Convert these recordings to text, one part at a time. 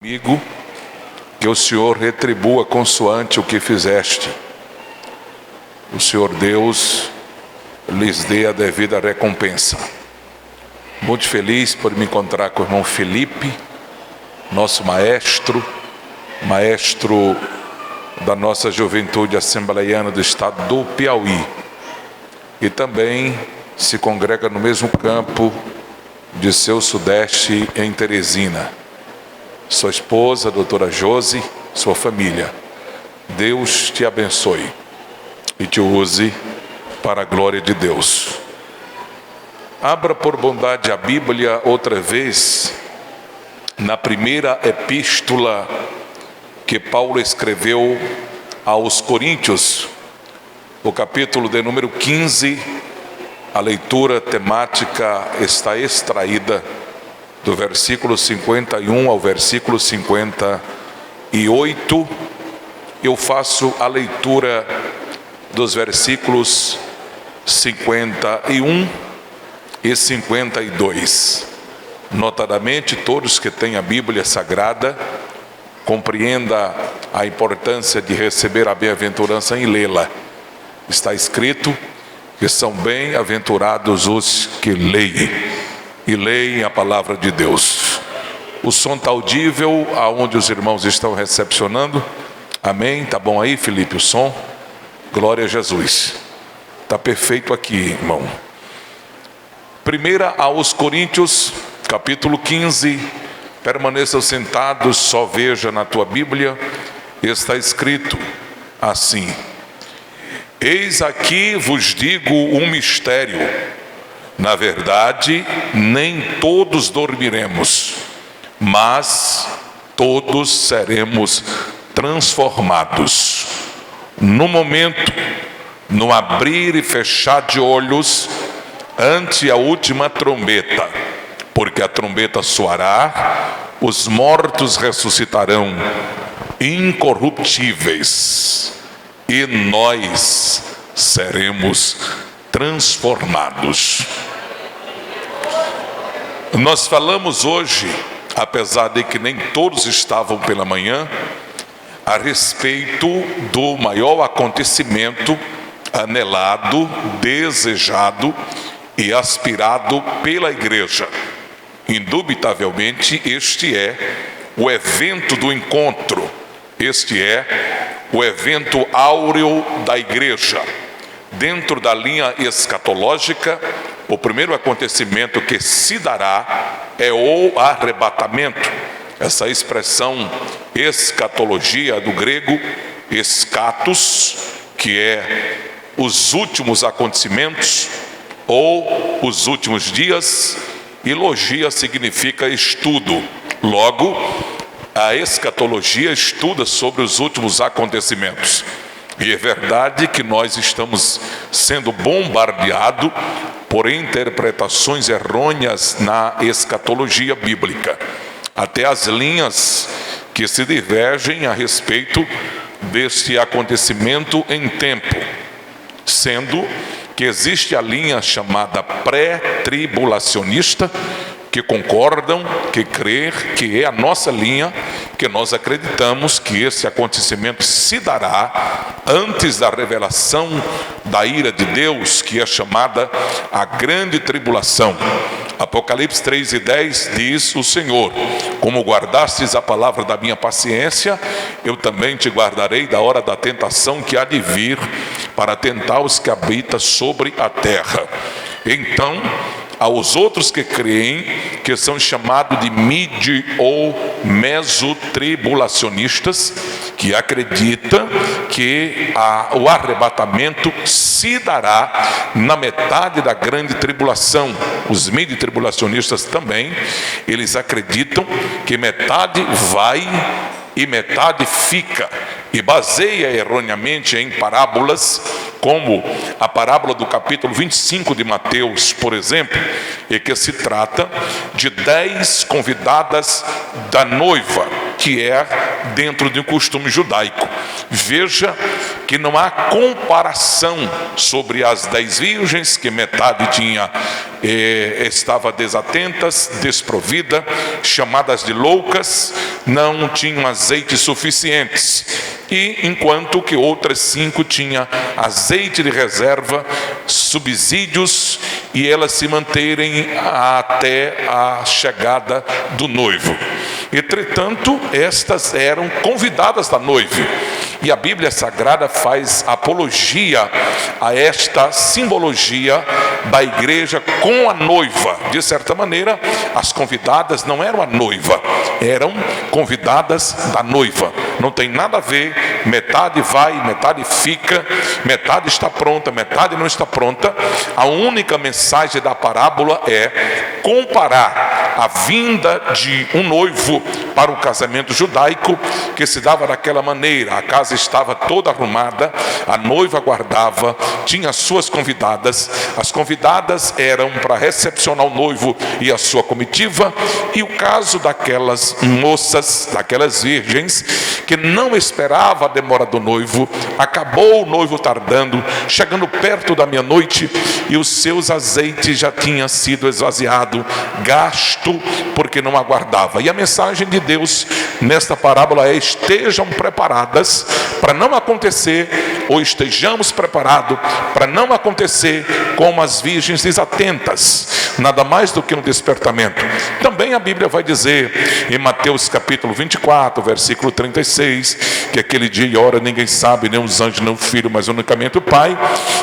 Amigo, que o Senhor retribua consoante o que fizeste. O Senhor Deus lhes dê a devida recompensa. Muito feliz por me encontrar com o irmão Felipe, nosso maestro da nossa juventude assembleiana do estado do Piauí. E também se congrega no mesmo campo de seu Sudeste em Teresina. Sua esposa, a doutora Josi, sua família. Deus te abençoe e te use para a glória de Deus. Abra por bondade a Bíblia outra vez, na primeira epístola que Paulo escreveu aos Coríntios, o capítulo de número 15, a leitura temática está extraída do versículo 51 ao versículo 58, eu faço a leitura dos versículos 51 e 52. Notadamente, todos que têm a Bíblia Sagrada, compreenda a importância de receber a bem-aventurança em lê-la. Está escrito que são bem-aventurados os que leem. E leem a palavra de Deus. O som está audível aonde os irmãos estão recepcionando. Amém? Tá bom aí, Felipe, o som? Glória a Jesus. Está perfeito aqui, irmão. Primeira aos Coríntios, capítulo 15. Permaneçam sentados, só veja na tua Bíblia. Está escrito assim: Eis aqui vos digo um mistério. Na verdade, nem todos dormiremos, mas todos seremos transformados. No momento, no abrir e fechar de olhos, ante a última trombeta, porque a trombeta soará, os mortos ressuscitarão incorruptíveis, e nós seremos transformados. Nós falamos hoje, apesar de que nem todos estavam pela manhã, a respeito do maior acontecimento anelado, desejado e aspirado pela igreja. Indubitavelmente, este é o evento do encontro, este é o evento áureo da igreja. Dentro da linha escatológica, o primeiro acontecimento que se dará é o arrebatamento. Essa expressão escatologia do grego, escatos, que é os últimos acontecimentos ou os últimos dias, e logia significa estudo. Logo, a escatologia estuda sobre os últimos acontecimentos. E é verdade que nós estamos sendo bombardeados por interpretações errôneas na escatologia bíblica. Até as linhas que se divergem a respeito deste acontecimento em tempo. Sendo que existe a linha chamada pré-tribulacionista, que concordam, que creem que é a nossa linha, que nós acreditamos que esse acontecimento se dará antes da revelação da ira de Deus, que é chamada a grande tribulação. Apocalipse 3:10 diz o Senhor: como guardastes a palavra da minha paciência, eu também te guardarei da hora da tentação que há de vir para tentar os que habitam sobre a terra. Então, aos outros que creem, que são chamados de midi ou mesotribulacionistas, que acreditam que o arrebatamento se dará na metade da grande tribulação. Os midi-tribulacionistas também, eles acreditam que metade vai e metade fica, e baseia erroneamente em parábolas, como a parábola do capítulo 25 de Mateus, por exemplo, e que se trata de 10 convidadas da noiva, que é dentro de um costume judaico. Veja que não há comparação sobre as 10 virgens, que metade estava desatentas, desprovida, chamadas de loucas, não tinham azeite suficientes, e enquanto que outras 5 tinham azeite de reserva, subsídios, e elas se manterem até a chegada do noivo. Entretanto, estas eram convidadas da noiva, e a Bíblia Sagrada faz apologia a esta simbologia da igreja com a noiva. De certa maneira, as convidadas não eram a noiva, eram convidadas da noiva. Não tem nada a ver, metade vai, metade fica, metade está pronta, metade não está pronta. A única mensagem da parábola é comparar a vinda de um noivo para o casamento judaico, que se dava daquela maneira: a casa estava toda arrumada, a noiva aguardava, tinha suas convidadas, as convidadas eram para recepcionar o noivo e a sua comitiva. E o caso daquelas moças, daquelas virgens, que não esperava a demora do noivo, acabou o noivo tardando, chegando perto da meia-noite, e os seus azeites já tinham sido esvaziado, gasto, porque não aguardava. E a mensagem de Deus nesta parábola é: estejam preparadas para não acontecer, ou estejamos preparados para não acontecer como as virgens desatentas, nada mais do que um despertamento. Também a Bíblia vai dizer em Mateus capítulo 24, versículo 36, que aquele dia e hora ninguém sabe, nem os anjos, nem o filho, mas unicamente o Pai.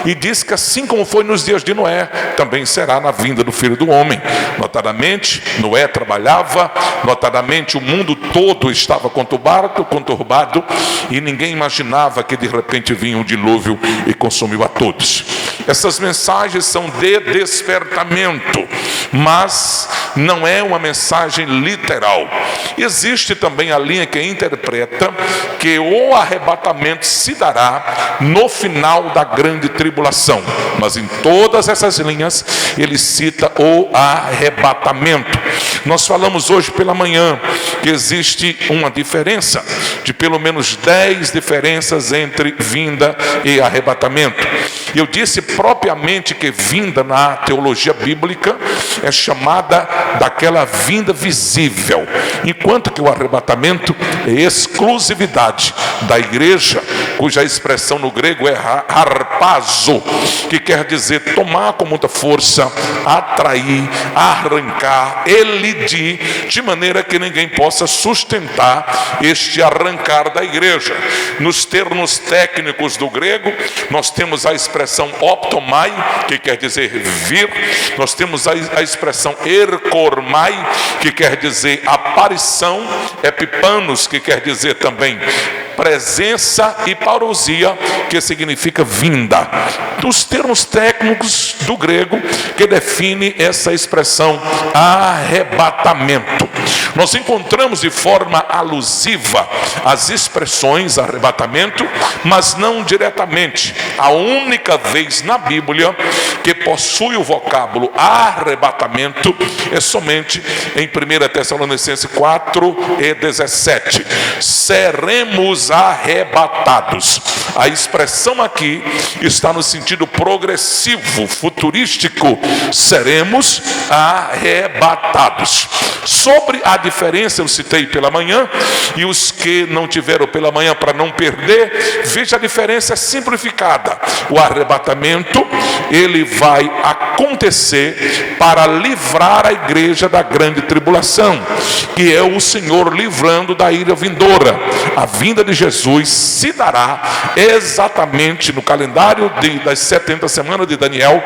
E diz que assim como foi nos dias de Noé, também será na vinda do Filho do Homem. Notadamente, Noé trabalhava, notadamente o mundo todo estava conturbado, e ninguém imaginava que de repente vinha um dilúvio e consumiu a todos. Essas mensagens são de despertamento, mas não é uma mensagem literal. Existe também a linha que interpreta que o arrebatamento se dará no final da grande tribulação, mas em todas essas linhas ele cita o arrebatamento. Nós falamos hoje pela manhã que existe uma diferença de pelo menos 10 diferenças entre vinda e arrebatamento. Eu disse propriamente que vinda na teologia bíblica é chamada daquela vinda visível, enquanto que o arrebatamento é exclusividade da igreja, cuja expressão no grego é harpazo, que quer dizer tomar com muita força, atrair, arrancar, elidir, de maneira que ninguém possa sustentar este arrancar da igreja. Nos termos técnicos do grego, nós temos a expressão optomai, que quer dizer vir. Nós temos a expressão erkormai, que quer dizer aparição, epipanos, que quer dizer também presença, e parousia, que significa vinda. Os termos técnicos do grego que define essa expressão arrebatamento. Nós encontramos de forma alusiva as expressões arrebatamento, mas não diretamente. A única vez na Bíblia que possui o vocábulo arrebatamento é somente em 1 Tessalonicenses 4:17. Seremos arrebatados. A expressão aqui está no sentido progressivo, futurístico. Seremos arrebatados. Sobre a diferença, eu citei pela manhã, e os que não tiveram pela manhã, para não perder, veja, a diferença é simplificada. O arrebatamento, ele vai acontecer para livrar a igreja da grande tribulação, que é o Senhor livrando da ira vindoura. A vinda de Jesus se dará exatamente no calendário das 70 semanas de Daniel,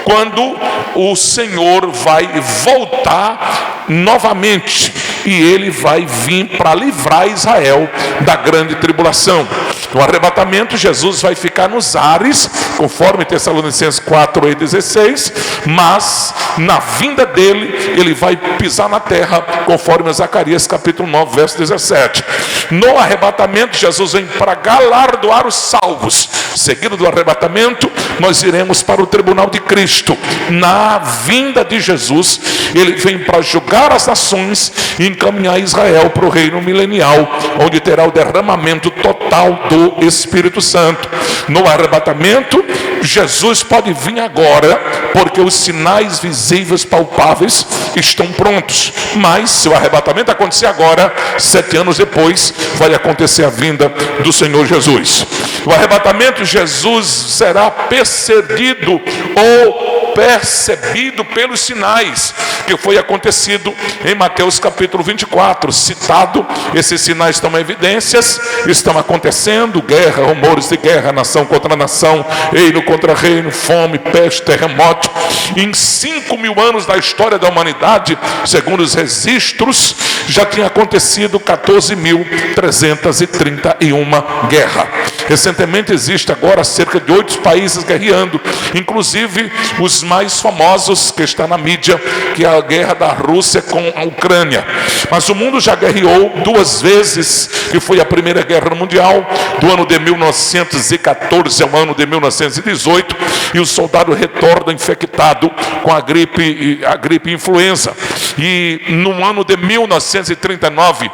quando o Senhor vai voltar novamente, e ele vai vir para livrar Israel da grande tribulação. No arrebatamento, Jesus vai ficar nos ares, conforme Tessalonicenses 4:16, mas na vinda dele, ele vai pisar na terra, conforme Zacarias capítulo 9, verso 17. No arrebatamento, Jesus vem para galardoar os salvos. Seguido do arrebatamento, nós iremos para o tribunal de Cristo. Na vinda de Jesus, ele vem para julgar as nações e encaminhar Israel para o reino milenial, onde terá o derramamento total do Espírito Santo. No arrebatamento, Jesus pode vir agora, porque os sinais visíveis, palpáveis, estão prontos. Mas se o arrebatamento acontecer agora, 7 anos depois, vai acontecer a vinda do Senhor Jesus. O arrebatamento, Jesus será perseguido ou percebido pelos sinais que foi acontecido em Mateus capítulo 24, citado. Esses sinais estão em evidências, estão acontecendo: guerra, rumores de guerra, nação contra nação, reino contra reino, fome, peste, terremoto. Em 5.000 anos da história da humanidade, segundo os registros, já tinha acontecido 14.331 guerras. Recentemente existe agora cerca de 8 países guerreando, inclusive os mais famosos que está na mídia, que é a guerra da Rússia com a Ucrânia. Mas o mundo já guerreou 2 vezes, que foi a Primeira Guerra Mundial, do ano de 1914 ao ano de 1918, e o soldado retorna infectado com a gripe influenza. E no ano de 1939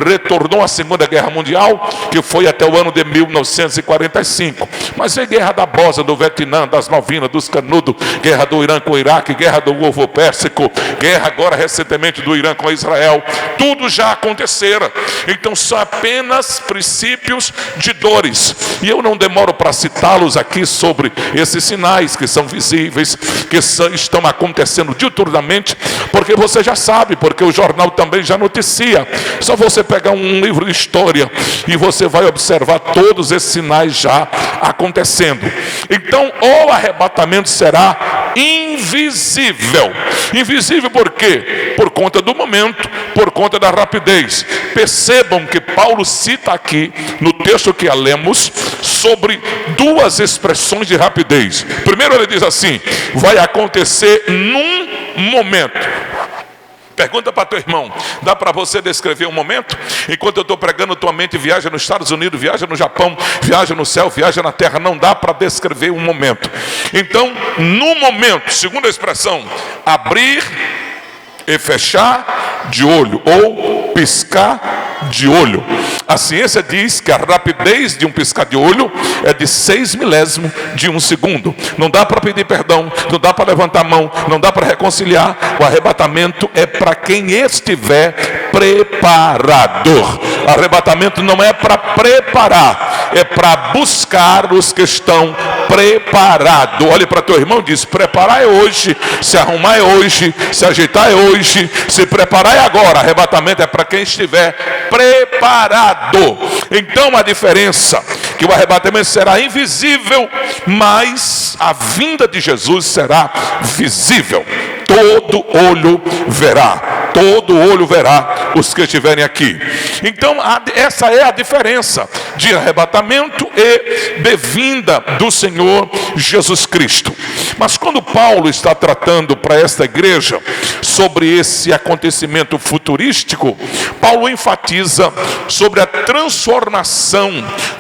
retornou a Segunda Guerra Mundial, que foi até o ano de 1945. Mas é guerra da Bósnia, do Vietnã, das Malvinas, dos Canudos, guerra do Irã com o Iraque, guerra do Golfo Pérsico, guerra agora recentemente do Irã com Israel. Tudo já acontecera. Então são apenas princípios de dores. E eu não demoro para citá-los aqui sobre esses sinais que são visíveis, que estão acontecendo diuturnamente, porque você já sabe, porque o jornal também já noticia. Só você pegar um livro de história e você vai observar todos esses sinais já acontecendo. Então o arrebatamento será invisível. Invisível por quê? Por conta do momento, por conta da rapidez. Percebam que Paulo cita aqui no texto que lemos sobre 2 expressões de rapidez. Primeiro ele diz assim: vai acontecer num momento. Pergunta para teu irmão: dá para você descrever um momento? Enquanto eu estou pregando, tua mente viaja nos Estados Unidos, viaja no Japão, viaja no céu, viaja na terra. Não dá para descrever um momento. Então, no momento, segunda expressão: abrir e fechar de olho, ou piscar de olho. A ciência diz que a rapidez de um piscar de olho é de 6 milésimos de um segundo. Não dá para pedir perdão, não dá para levantar a mão, não dá para reconciliar. O arrebatamento é para quem estiver preparado. Arrebatamento não é para preparar, é para buscar os que estão preparados. Olhe para teu irmão e diz: preparar é hoje, se arrumar é hoje, se ajeitar é hoje, se preparar é agora. Arrebatamento é para quem estiver preparado. Então a diferença, que o arrebatamento será invisível, mas a vinda de Jesus será visível. Todo olho verá, todo olho verá os que estiverem aqui. Então essa é a diferença de arrebatamento e de vinda do Senhor Jesus Cristo. Mas quando Paulo está tratando para esta igreja sobre esse acontecimento futurístico, Paulo enfatiza sobre a transformação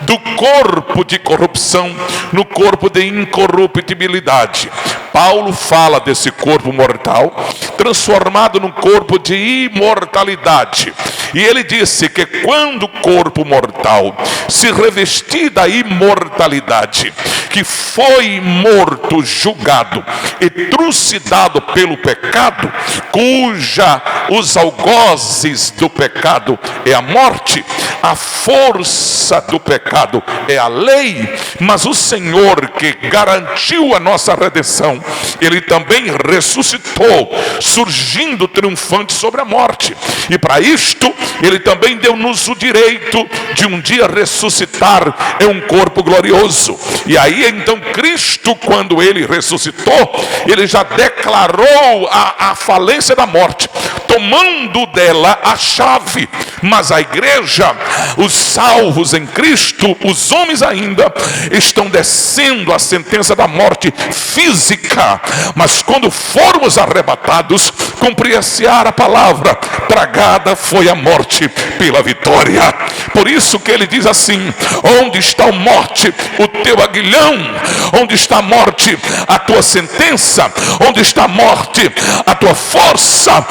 do corpo de corrupção no corpo de incorruptibilidade. Paulo fala desse corpo mortal transformado num corpo de imortalidade. E ele disse que quando o corpo mortal se revestir da imortalidade, que foi morto, julgado e trucidado pelo pecado, cuja os algozes do pecado é a morte, a força do pecado é a lei, mas o Senhor que garantiu a nossa redenção, ele também ressuscitou, surgindo triunfante sobre a morte. E para isto, ele também deu-nos o direito de um dia ressuscitar em um corpo glorioso. E aí então Cristo, quando ele ressuscitou, ele já declarou a falência da morte, tomando dela a chave. Mas a igreja, os salvos em Cristo, os homens ainda estão descendo a sentença da morte física. Mas quando formos arrebatados, cumprir-se-á a palavra: tragada foi a morte pela vitória. Por isso que ele diz assim: onde está a morte, o teu aguilhão? aguilhão? Onde está a morte, a tua sentença? Onde está a morte, a tua força?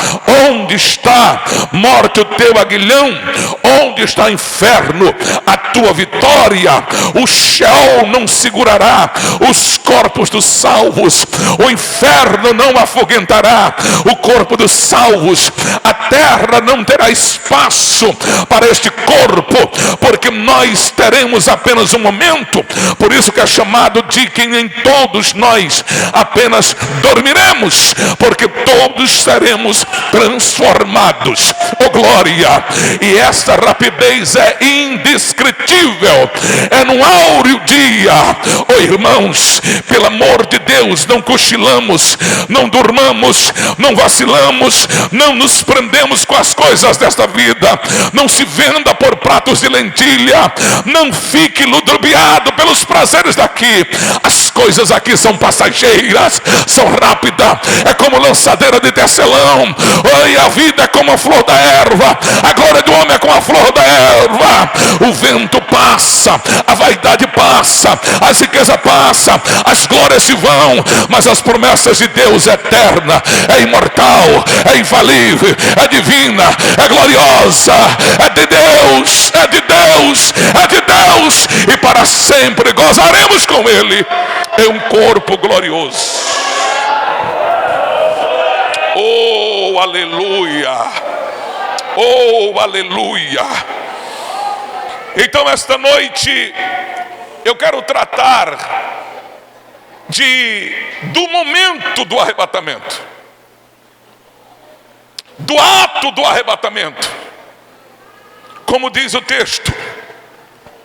Onde está, morte, o teu aguilhão? Onde está, inferno, a tua vitória? O Sheol não segurará os corpos dos salvos, o inferno não afoguentará o corpo dos salvos, a terra não terá espaço para este corpo, porque nós teremos apenas um momento. Por isso que é chamado de que em todos nós apenas dormiremos, porque todos seremos transformados. Oh glória! E esta rapidez é indescritível, é num áureo dia. Oh irmãos, pelo amor de Deus, não cochilamos, não durmamos, não vacilamos, não nos prendemos com as coisas desta vida. Não se venda por pratos de lentilha, não fique ludibriado pelos prazeres daqui. As coisas aqui são passageiras, são rápidas, é como lançadeira de tecelão. Oi, a vida é como a flor da erva, a glória do homem é como a flor da erva. O vento passa, a vaidade passa, as riquezas passam, as glórias se vão, mas as promessas de Deus é eterna, é imortal, é infalível, é divina, é gloriosa, é de Deus, é de Deus, é de Deus, e para sempre gozaremos com Ele em um corpo glorioso. Oh, aleluia! Oh, aleluia! Então esta noite eu quero tratar do momento do arrebatamento, do ato do arrebatamento. Como diz o texto,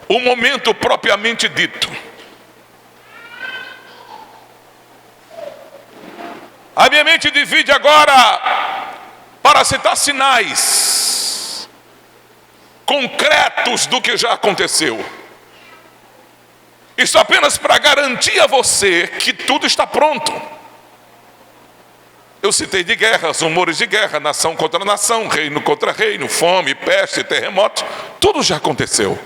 o momento propriamente dito. A minha mente divide agora para citar sinais concretos do que já aconteceu. Isso apenas para garantir a você que tudo está pronto. Eu citei de guerras, rumores de guerra, nação contra nação, reino contra reino, fome, peste, terremoto, tudo já aconteceu.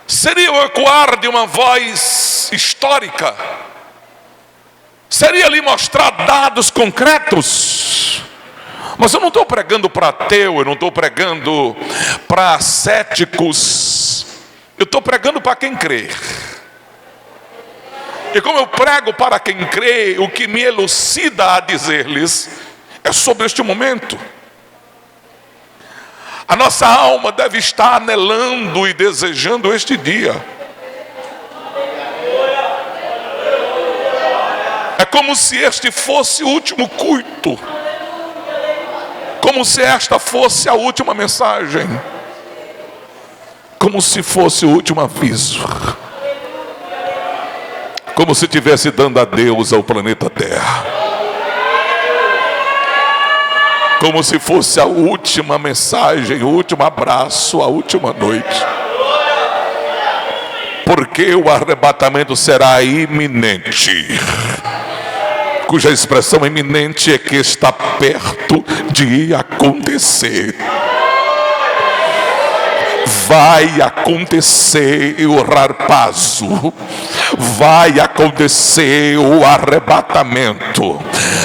Seria o ecoar de uma voz histórica? Seria lhe mostrar dados concretos? Mas eu não estou pregando para ateu, eu não estou pregando para céticos, eu estou pregando para quem crê. E como eu prego para quem crê, o que me elucida a dizer-lhes é sobre este momento. A nossa alma deve estar anelando e desejando este dia. É como se este fosse o último culto, como se esta fosse a última mensagem, como se fosse o último aviso, como se estivesse dando adeus ao planeta Terra, como se fosse a última mensagem, o último abraço, a última noite. Porque o arrebatamento será iminente, cuja expressão iminente é que está perto de acontecer. Vai acontecer o harpazo, vai acontecer o arrebatamento,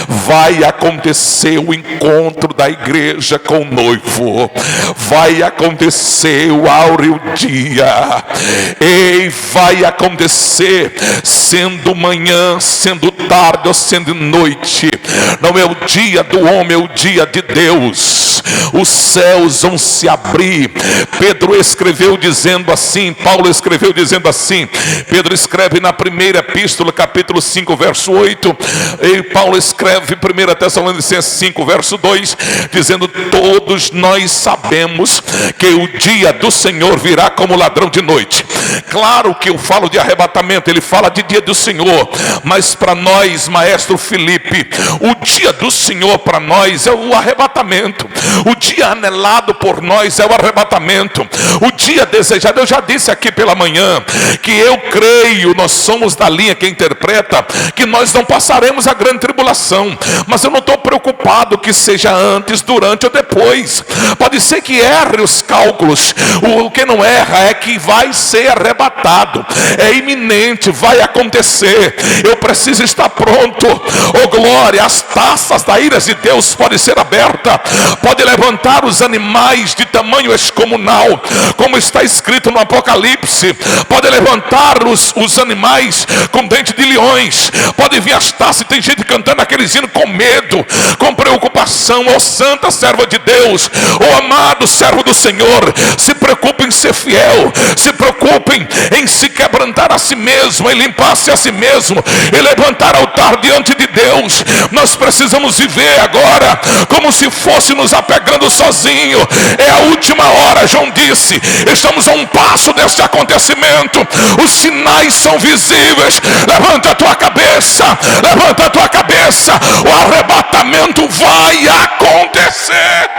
vai acontecer o encontro da igreja com o noivo, vai acontecer o áureo dia, e vai acontecer sendo manhã, sendo tarde ou sendo noite. Não é o dia do homem, é o dia de Deus. Os céus vão se abrir. Pedro escreveu dizendo assim, Paulo escreveu dizendo assim, Pedro escreve na primeira epístola, capítulo 5, verso 8, e Paulo escreve em 1 Tessalonicenses 5, verso 2, dizendo: todos nós sabemos que o dia do Senhor virá como ladrão de noite. Claro que eu falo de arrebatamento, ele fala de dia do Senhor, mas para nós, maestro Felipe, o dia do Senhor para nós é o arrebatamento. O dia anelado por nós é o arrebatamento. O dia desejado, eu já disse aqui pela manhã, que eu creio, nós somos da linha que interpreta, que nós não passaremos a grande tribulação, mas eu não estou preocupado que seja antes, durante ou depois. Pode ser que erre os cálculos, o que não erra é que vai ser arrebatado. É iminente, vai acontecer. Eu preciso estar pronto. Oh glória, as taças da ira de Deus podem ser abertas. Pode levantar os animais de tamanho excomunal, como está escrito no Apocalipse. Pode levantar os animais com dente de leões. Pode vir as taças, e tem gente cantando aqueles hinos com medo, com preocupação. Oh santa serva de Deus, oh amado servo do Senhor, se preocupe em ser fiel, se preocupem em se quebrantar a si mesmo, em limpar-se a si mesmo, e levantar altar diante de Deus. Nós precisamos viver agora como se fosse nos apegando sozinho. É a última hora, João disse, estamos a um passo deste acontecimento, os sinais são visíveis. Levanta a tua cabeça, levanta a tua cabeça, o arrebatamento vai acontecer.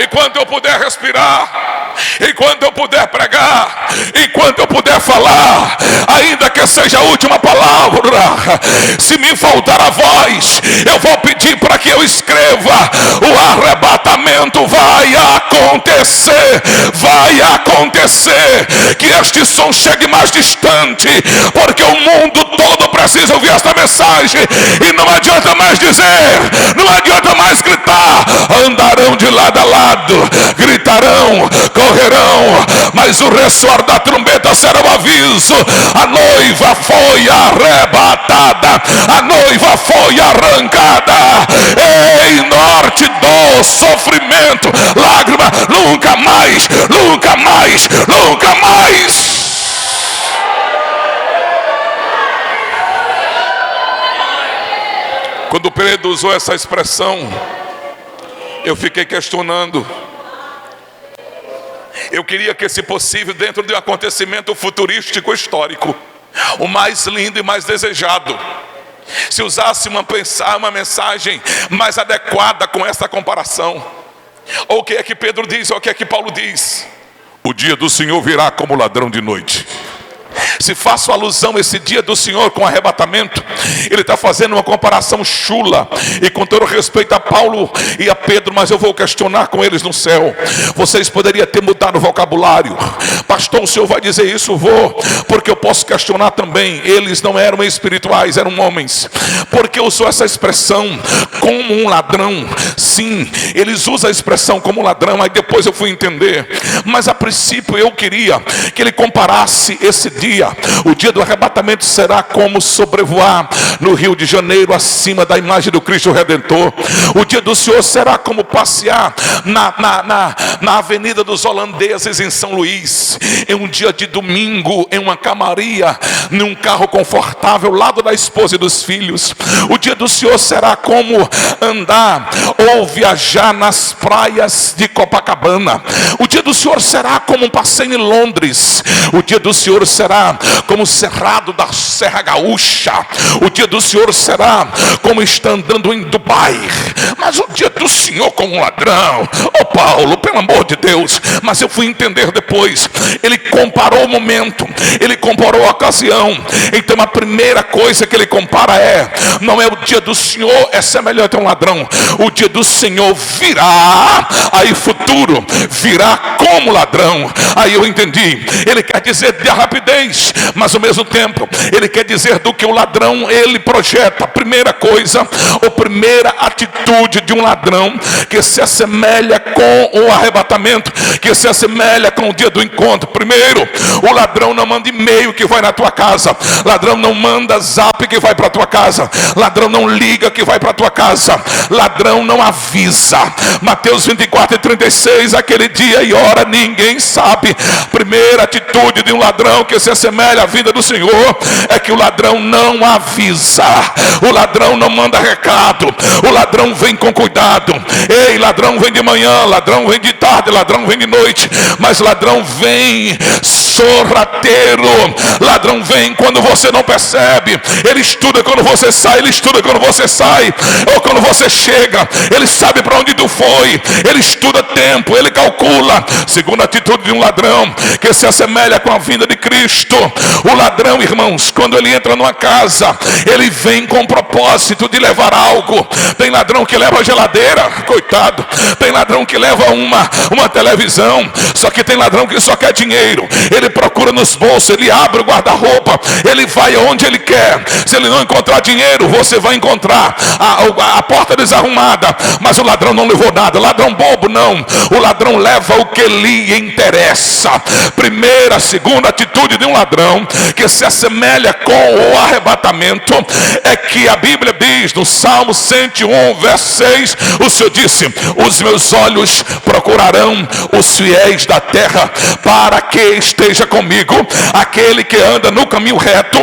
Enquanto eu puder respirar, enquanto eu puder pregar, enquanto eu puder falar, ainda que seja a última palavra, se me faltar a voz, eu vou pedir para que eu escreva: o arrebatamento vai acontecer, vai acontecer. Que este som chegue mais distante, porque o mundo todo precisa ouvir esta mensagem. E não adianta mais dizer, não adianta mais gritar. Andarão de lado a lado, gritarão, correrão, mas o ressoar da trombeta será o aviso: a noiva foi arrebatada, a noiva foi arrancada. Ei, norte do sofrimento, lágrima, nunca mais, nunca mais, nunca mais. Quando Pedro usou essa expressão, eu fiquei questionando. Eu queria que, se possível, dentro de um acontecimento futurístico histórico, o mais lindo e mais desejado, se usasse uma mensagem mais adequada com essa comparação. Ou o que é que Pedro diz, ou o que é que Paulo diz? O dia do Senhor virá como ladrão de noite. Se faço alusão a esse dia do Senhor com arrebatamento, ele está fazendo uma comparação chula, e com todo respeito a Paulo e a Pedro, mas eu vou questionar com eles no céu. Vocês poderiam ter mudado o vocabulário. Pastor, o senhor vai dizer isso? Vou, porque eu posso questionar também. Eles não eram espirituais, eram homens. Porque usou essa expressão como um ladrão? Sim, eles usam a expressão como ladrão. Aí depois eu fui entender, mas a princípio eu queria que ele comparasse esse dia. O dia do arrebatamento será como sobrevoar no Rio de Janeiro acima da imagem do Cristo Redentor. O dia do Senhor será como passear na Avenida dos Holandeses em São Luís, em um dia de domingo, em uma camaria, num carro confortável, ao lado da esposa e dos filhos. O dia do Senhor será como andar ou viajar nas praias de Copacabana. O dia do Senhor será como um passeio em Londres. O dia do Senhor será como o cerrado da Serra Gaúcha. O dia do Senhor será como está andando em Dubai. Mas o dia do Senhor como um ladrão? Oh Paulo, pelo amor de Deus. Mas eu fui entender depois. Ele comparou o momento, ele comparou a ocasião. Então a primeira coisa que ele compara não é o dia do Senhor é semelhante a um ladrão. O dia do Senhor virá, aí futuro, virá como ladrão. Aí eu entendi. Ele quer dizer de rapidez, mas ao mesmo tempo ele quer dizer do que o ladrão ele projeta. Primeira coisa, ou primeira atitude de um ladrão que se assemelha com o arrebatamento, que se assemelha com o dia do encontro. Primeiro, o ladrão não manda e-mail que vai na tua casa, ladrão não manda zap que vai para tua casa, ladrão não liga que vai para tua casa, ladrão não avisa. Mateus 24:36, aquele dia e hora ninguém sabe. Primeira atitude de um ladrão que se assemelha à vinda do Senhor é que o ladrão não avisa, o ladrão não manda recado, o ladrão vem com cuidado. Ei, ladrão vem de manhã, ladrão vem de tarde, ladrão vem de noite, mas ladrão vem sorrateiro. Ladrão vem quando você não percebe. Ele estuda quando você sai, ele estuda quando você sai, ou quando você chega. Ele sabe para onde tu foi, ele estuda tempo, ele calcula. Segunda atitude de um ladrão, que se assemelha com a vinda de Cristo. O ladrão, irmãos, quando ele entra numa casa, ele vem com o propósito de levar algo. Tem ladrão que leva a geladeira, coitado. Tem ladrão que leva uma televisão. Só que tem ladrão que só quer dinheiro. Ele procura nos bolsos, ele abre o guarda-roupa, ele vai aonde ele quer. Se ele não encontrar dinheiro, você vai encontrar a porta desarrumada. Mas o ladrão não levou nada. Ladrão bobo não. O ladrão leva o que lhe interessa. Primeira, segunda atitude de um ladrão que se assemelha com o arrebatamento é que a Bíblia diz no Salmo 101, verso 6, o Senhor disse: os meus olhos procurarão os fiéis da terra, para que esteja comigo aquele que anda no caminho reto,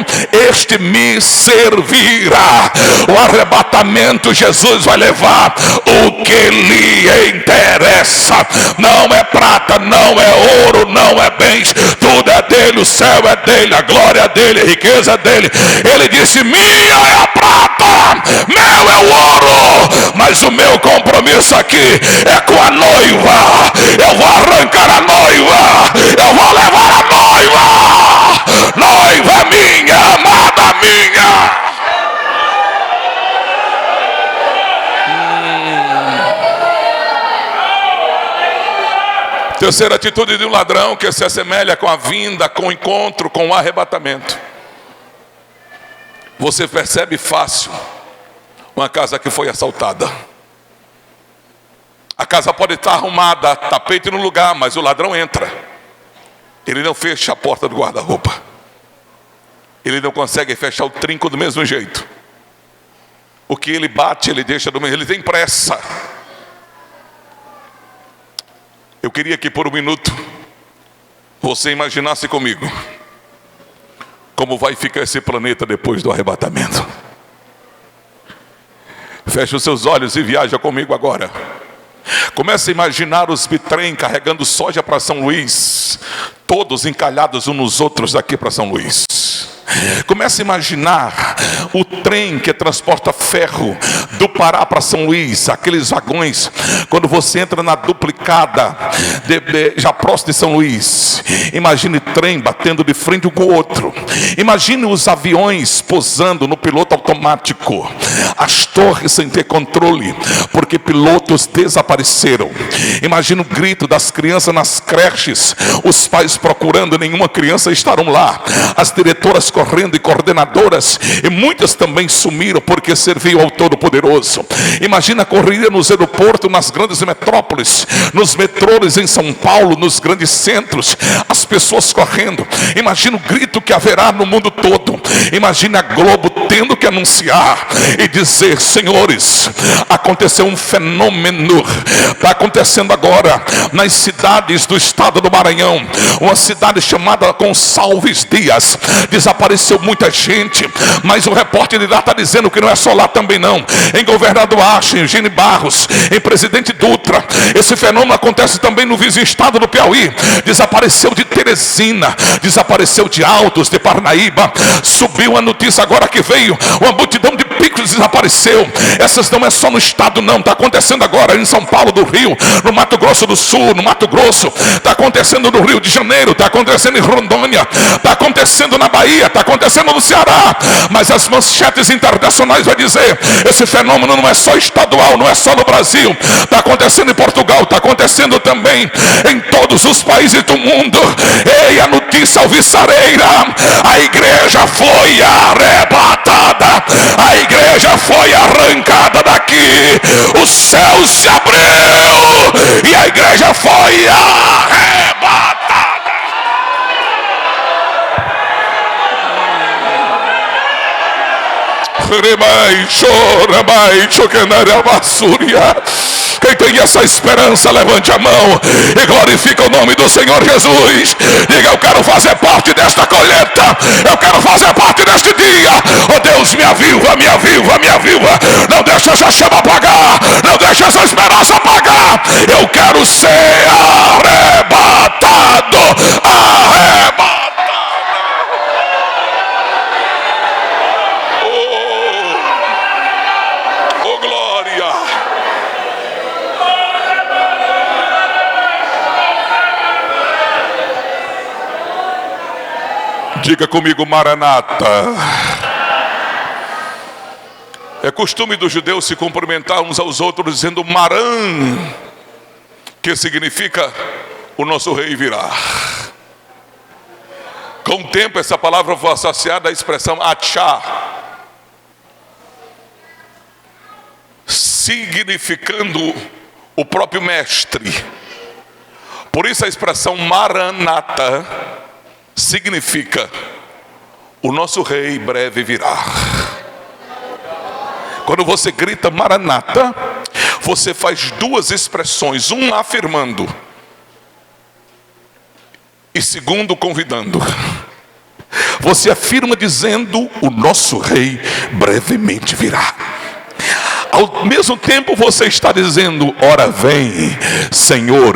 este me servirá. O arrebatamento, Jesus vai levar o que lhe interessa. Não é prata, não é ouro, não é bens, tudo é dele. O céu é dele, a glória é dele, a riqueza é dele. Ele disse: minha é a prata, meu é o ouro, mas o meu compromisso aqui é com a noiva. Eu vou arrancar a noiva, eu vou levar a noiva. Noiva minha, amada minha. Terceira atitude de um ladrão que se assemelha com a vinda, com o encontro, com o arrebatamento. Você percebe fácil uma casa que foi assaltada. A casa pode estar arrumada, tapete no lugar, mas o ladrão entra. Ele não fecha a porta do guarda-roupa. Ele não consegue fechar o trinco do mesmo jeito. O que ele bate, ele deixa do mesmo. Ele tem pressa. Eu queria que por um minuto você imaginasse comigo como vai ficar esse planeta depois do arrebatamento. Feche os seus olhos e viaja comigo agora. Comece a imaginar os bitrem carregando soja para São Luís, todos encalhados uns nos outros daqui para São Luís. Comece a imaginar o trem que transporta ferro do Pará para São Luís, aqueles vagões, quando você entra na duplicada já próximo de São Luís. Imagine o trem batendo de frente um com o outro. Imagine os aviões pousando no piloto automático, as torres sem ter controle, porque pilotos desapareceram. Imagine o grito das crianças nas creches, os pais procurando, nenhuma criança estarão lá, as diretoras correndo e coordenadoras, e muitas também sumiram porque serviam ao Todo-Poderoso. Imagina a correria nos aeroportos, nas grandes metrópoles, nos metrôs em São Paulo, nos grandes centros, as pessoas correndo. Imagina o grito que haverá no mundo todo. Imagina a Globo tendo que anunciar e dizer: senhores, aconteceu um fenômeno, está acontecendo agora nas cidades do estado do Maranhão, uma cidade chamada Gonçalves Dias, desapareceu muita gente, mas o repórter de lá está dizendo que não é só lá também não, em Governador Acha, em Eugênio Barros, em Presidente Dutra. Esse fenômeno acontece também no vizinho estado do Piauí. Desapareceu de Teresina, desapareceu de Altos, de Parnaíba. Subiu a notícia agora que veio, uma multidão de picos desapareceu. Essas não é só no estado não, está acontecendo agora em São Paulo do Rio, no Mato Grosso do Sul, no Mato Grosso, está acontecendo no Rio de Janeiro, está acontecendo em Rondônia, está acontecendo na Bahia, está acontecendo no Ceará. Mas as manchetes internacionais vão dizer: esse fenômeno não é só estadual, não é só no Brasil, está acontecendo em Portugal, está acontecendo também em todos os países do mundo. Ei, a notícia alvissareira: a igreja foi arrebatada, a igreja foi arrancada daqui, o céu se abriu e a igreja foi arrebatada. Quem tem essa esperança, levante a mão e glorifica o nome do Senhor Jesus. Diga: eu quero fazer parte desta colheita, eu quero fazer parte deste dia. Oh Deus, me aviva, me aviva, me aviva. Não deixa essa chama apagar, não deixa essa esperança apagar. Eu quero ser arrebatado, arrebatado. Diga comigo, Maranata. É costume dos judeus se cumprimentar uns aos outros dizendo Maran, que significa o nosso rei virá. Com o tempo essa palavra foi associada à expressão Achá, significando o próprio mestre. Por isso a expressão Maranata significa o nosso rei breve virá. Quando você grita Maranata, você faz duas expressões, um afirmando e segundo convidando. Você afirma dizendo o nosso rei brevemente virá. Ao mesmo tempo você está dizendo, ora vem Senhor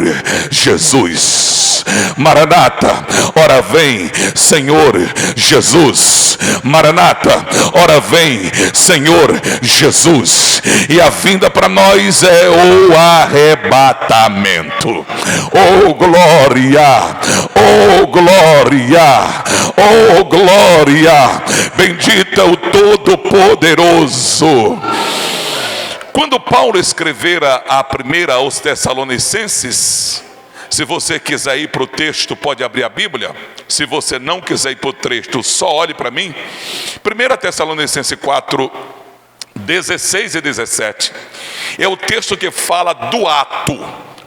Jesus. Maranata, ora vem Senhor Jesus. Maranata, ora vem Senhor Jesus. E a vinda para nós é o arrebatamento. Oh glória, oh glória, oh glória. Bendita o Todo-Poderoso. Quando Paulo escrevera a primeira aos Tessalonicenses, se você quiser ir para o texto, pode abrir a Bíblia. Se você não quiser ir para o texto, só olhe para mim. 1 Tessalonicenses 4, 16 e 17. É o texto que fala do ato.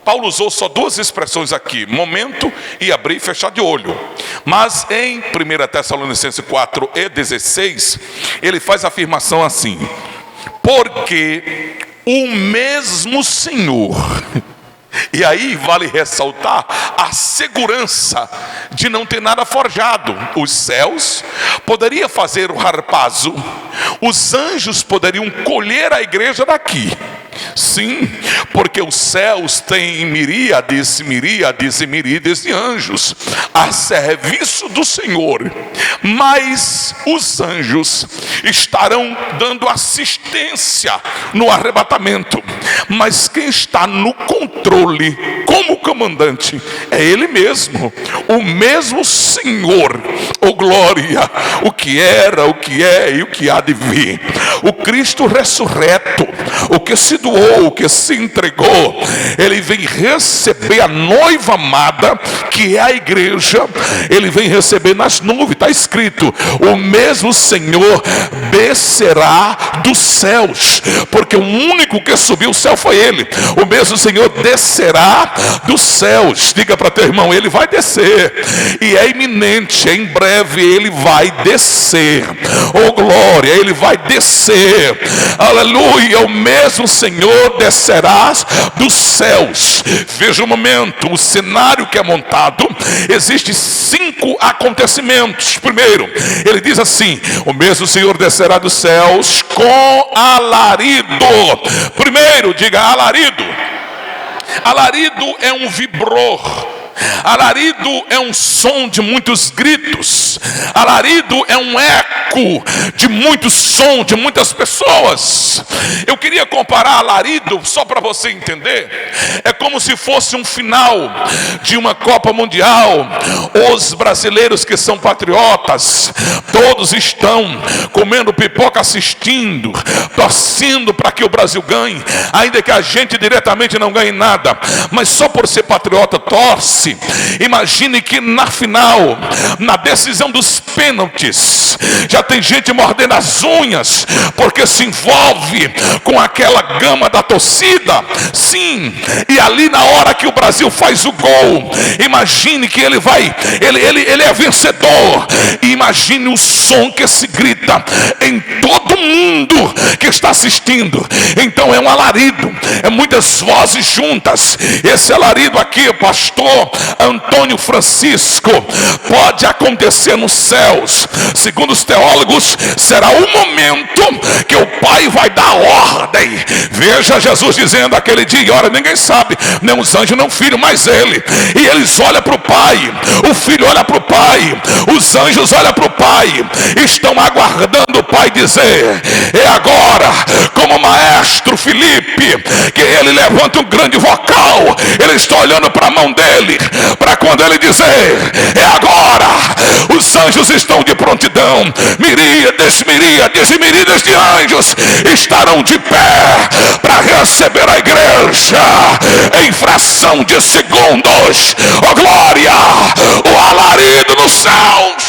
Paulo usou só duas expressões aqui, momento e abrir e fechar de olho. Mas em 1 Tessalonicenses 4 e 16, ele faz a afirmação assim: porque o mesmo Senhor, e aí vale ressaltar a segurança de não ter nada forjado. Os céus poderiam fazer o harpazo, os anjos poderiam colher a igreja daqui. Sim, porque os céus têm miríades, miríades e miríades de anjos a serviço do Senhor. Mas os anjos estarão dando assistência no arrebatamento. Mas quem está no controle como comandante é Ele mesmo, o mesmo Senhor. Oh glória, o que era, o que é e o que há de vir. O Cristo ressurreto, o que se doou, o que se entregou, Ele vem receber a noiva amada, que é a igreja. Ele vem receber nas nuvens. Está escrito, o mesmo Senhor descerá dos céus, porque o único que subiu o céu foi Ele. O mesmo Senhor descerá dos céus. Diga para teu irmão, Ele vai descer, e é iminente, em breve Ele vai descer. Oh glória, Ele vai descer. Aleluia, o mesmo Senhor descerá dos céus. Veja um momento, o cenário que é montado. Existem 5 acontecimentos. Primeiro, ele diz assim: o mesmo Senhor descerá dos céus com alarido. Primeiro, diga alarido. Alarido é um vibror. Alarido é um som de muitos gritos. Alarido é um eco de muito som, de muitas pessoas. Eu queria comparar alarido, só para você entender. É como se fosse um final de uma Copa Mundial. Os brasileiros que são patriotas, todos estão comendo pipoca, assistindo, torcendo para que o Brasil ganhe, ainda que a gente diretamente não ganhe nada, mas só por ser patriota torce. Imagine que na final, na decisão dos pênaltis, já tem gente mordendo as unhas, porque se envolve com aquela gama da torcida. Sim, e ali na hora que o Brasil faz o gol, imagine que ele é vencedor. E imagine o som que se grita em todo mundo que está assistindo. Então é um alarido, é muitas vozes juntas. Esse alarido aqui, pastor Antônio Francisco, pode acontecer nos céus. Segundo os teólogos, será o momento que o Pai vai dar ordem. Veja Jesus dizendo aquele dia e hora, ninguém sabe, nem os anjos, nem o Filho, mas Ele. E eles olham para o Pai, o Filho olha para o Pai, os anjos olham para o Pai, estão aguardando o Pai dizer: é agora. Como o maestro Filipe equipe, que ele levante um grande vocal. Ele está olhando para a mão dele, para quando ele dizer: é agora. Os anjos estão de prontidão. Miríades, miríades e miríades de anjos estarão de pé para receber a igreja em fração de segundos. Oh glória, o alarido nos céus.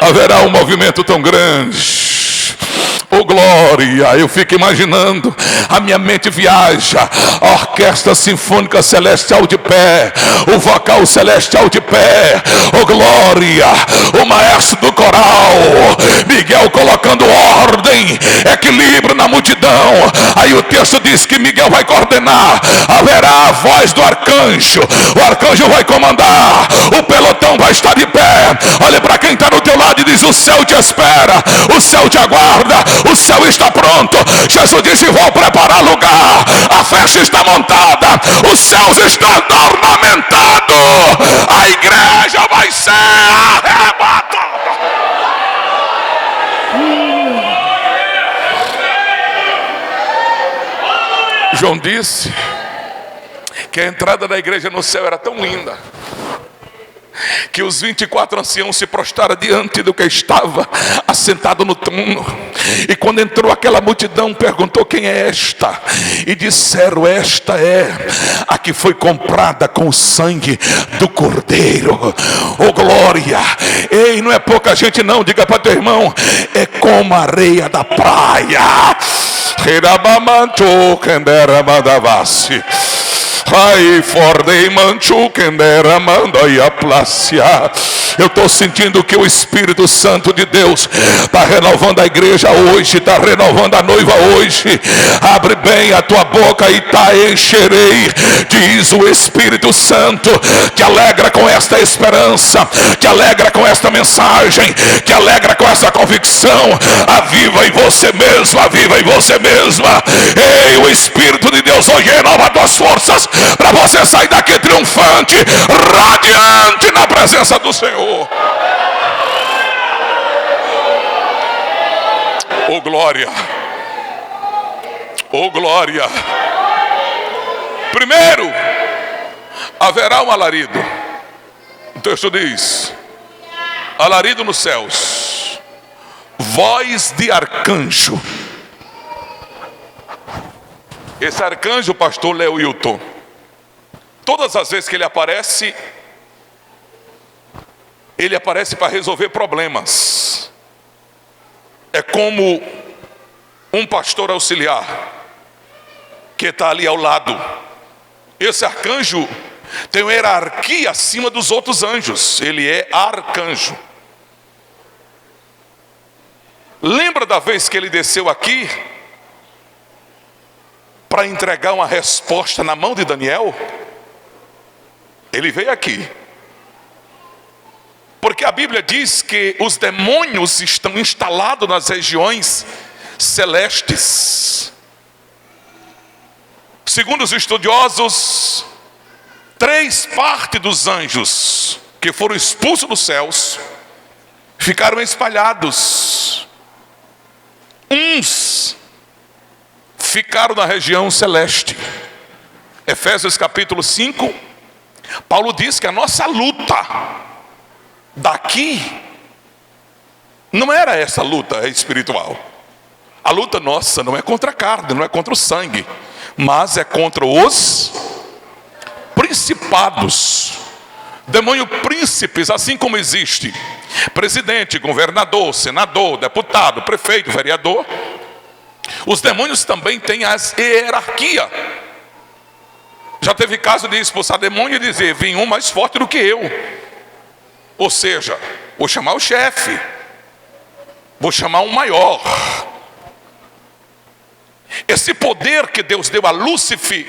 Haverá um movimento tão grande. Oh glória, eu fico imaginando, a minha mente viaja, a orquestra sinfônica celestial de pé, o vocal celestial de pé, oh glória, o maestro do coral, Miguel colocando ordem, equilíbrio na multidão. Aí o texto diz que Miguel vai coordenar, haverá a voz do arcanjo, o arcanjo vai comandar, o pelotão vai estar de pé. Olha para quem está no teu lado e diz: o céu te espera, o céu te aguarda, o céu está pronto. Jesus disse: vou preparar lugar, a festa está montada, os céus estão ornamentados, a igreja vai ser arrebatada. João disse que a entrada da igreja no céu era tão linda que os 24 anciãos se prostraram diante do que estava assentado no trono. E quando entrou aquela multidão, perguntou: quem é esta? E disseram: esta é a que foi comprada com o sangue do Cordeiro. Oh glória! Ei, não é pouca gente não, diga para teu irmão: é como a areia da praia. Ai, fordei manchu kendera manda e a plácia. Eu estou sentindo que o Espírito Santo de Deus está renovando a igreja hoje, está renovando a noiva hoje. Abre bem a tua boca e tá encherei, diz o Espírito Santo. Te alegra com esta esperança, te alegra com esta mensagem, te alegra com essa convicção. Aviva em você mesmo, aviva em você mesma. Ei, o Espírito de Deus hoje renova tuas forças para você sair daqui triunfante, radiante na presença do Senhor. Oh glória, oh glória. Primeiro haverá um alarido. O texto diz: alarido nos céus, voz de arcanjo. Esse arcanjo, pastor Léo Wilton, todas as vezes que ele aparece para resolver problemas. É como um pastor auxiliar que está ali ao lado. Esse arcanjo tem uma hierarquia acima dos outros anjos. Ele é arcanjo. Lembra da vez que ele desceu aqui para entregar uma resposta na mão de Daniel? Ele veio aqui porque a Bíblia diz que os demônios estão instalados nas regiões celestes. Segundo os estudiosos, 3 partes dos anjos que foram expulsos dos céus ficaram espalhados. Uns ficaram na região celeste. Efésios capítulo 5, Paulo diz que a nossa luta daqui não era essa luta espiritual. A luta nossa não é contra a carne, não é contra o sangue, mas é contra os principados. Demônio príncipes, assim como existe presidente, governador, senador, deputado, prefeito, vereador, os demônios também têm as hierarquia. Já teve caso de expulsar demônio e dizer: vem um mais forte do que eu. Ou seja, vou chamar o chefe, vou chamar um maior. Esse poder que Deus deu a Lúcifer,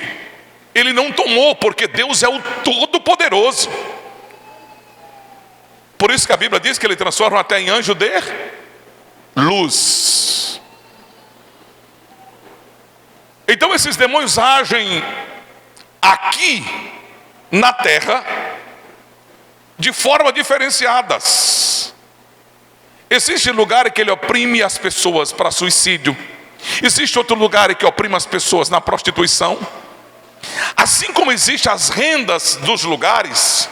ele não tomou, porque Deus é o Todo-Poderoso. Por isso que a Bíblia diz que ele transforma até em anjo de luz. Então esses demônios agem aqui na terra de forma diferenciadas. Existe lugar que ele oprime as pessoas para suicídio. Existe outro lugar que oprime as pessoas, na prostituição. Assim como existem as rendas dos lugares,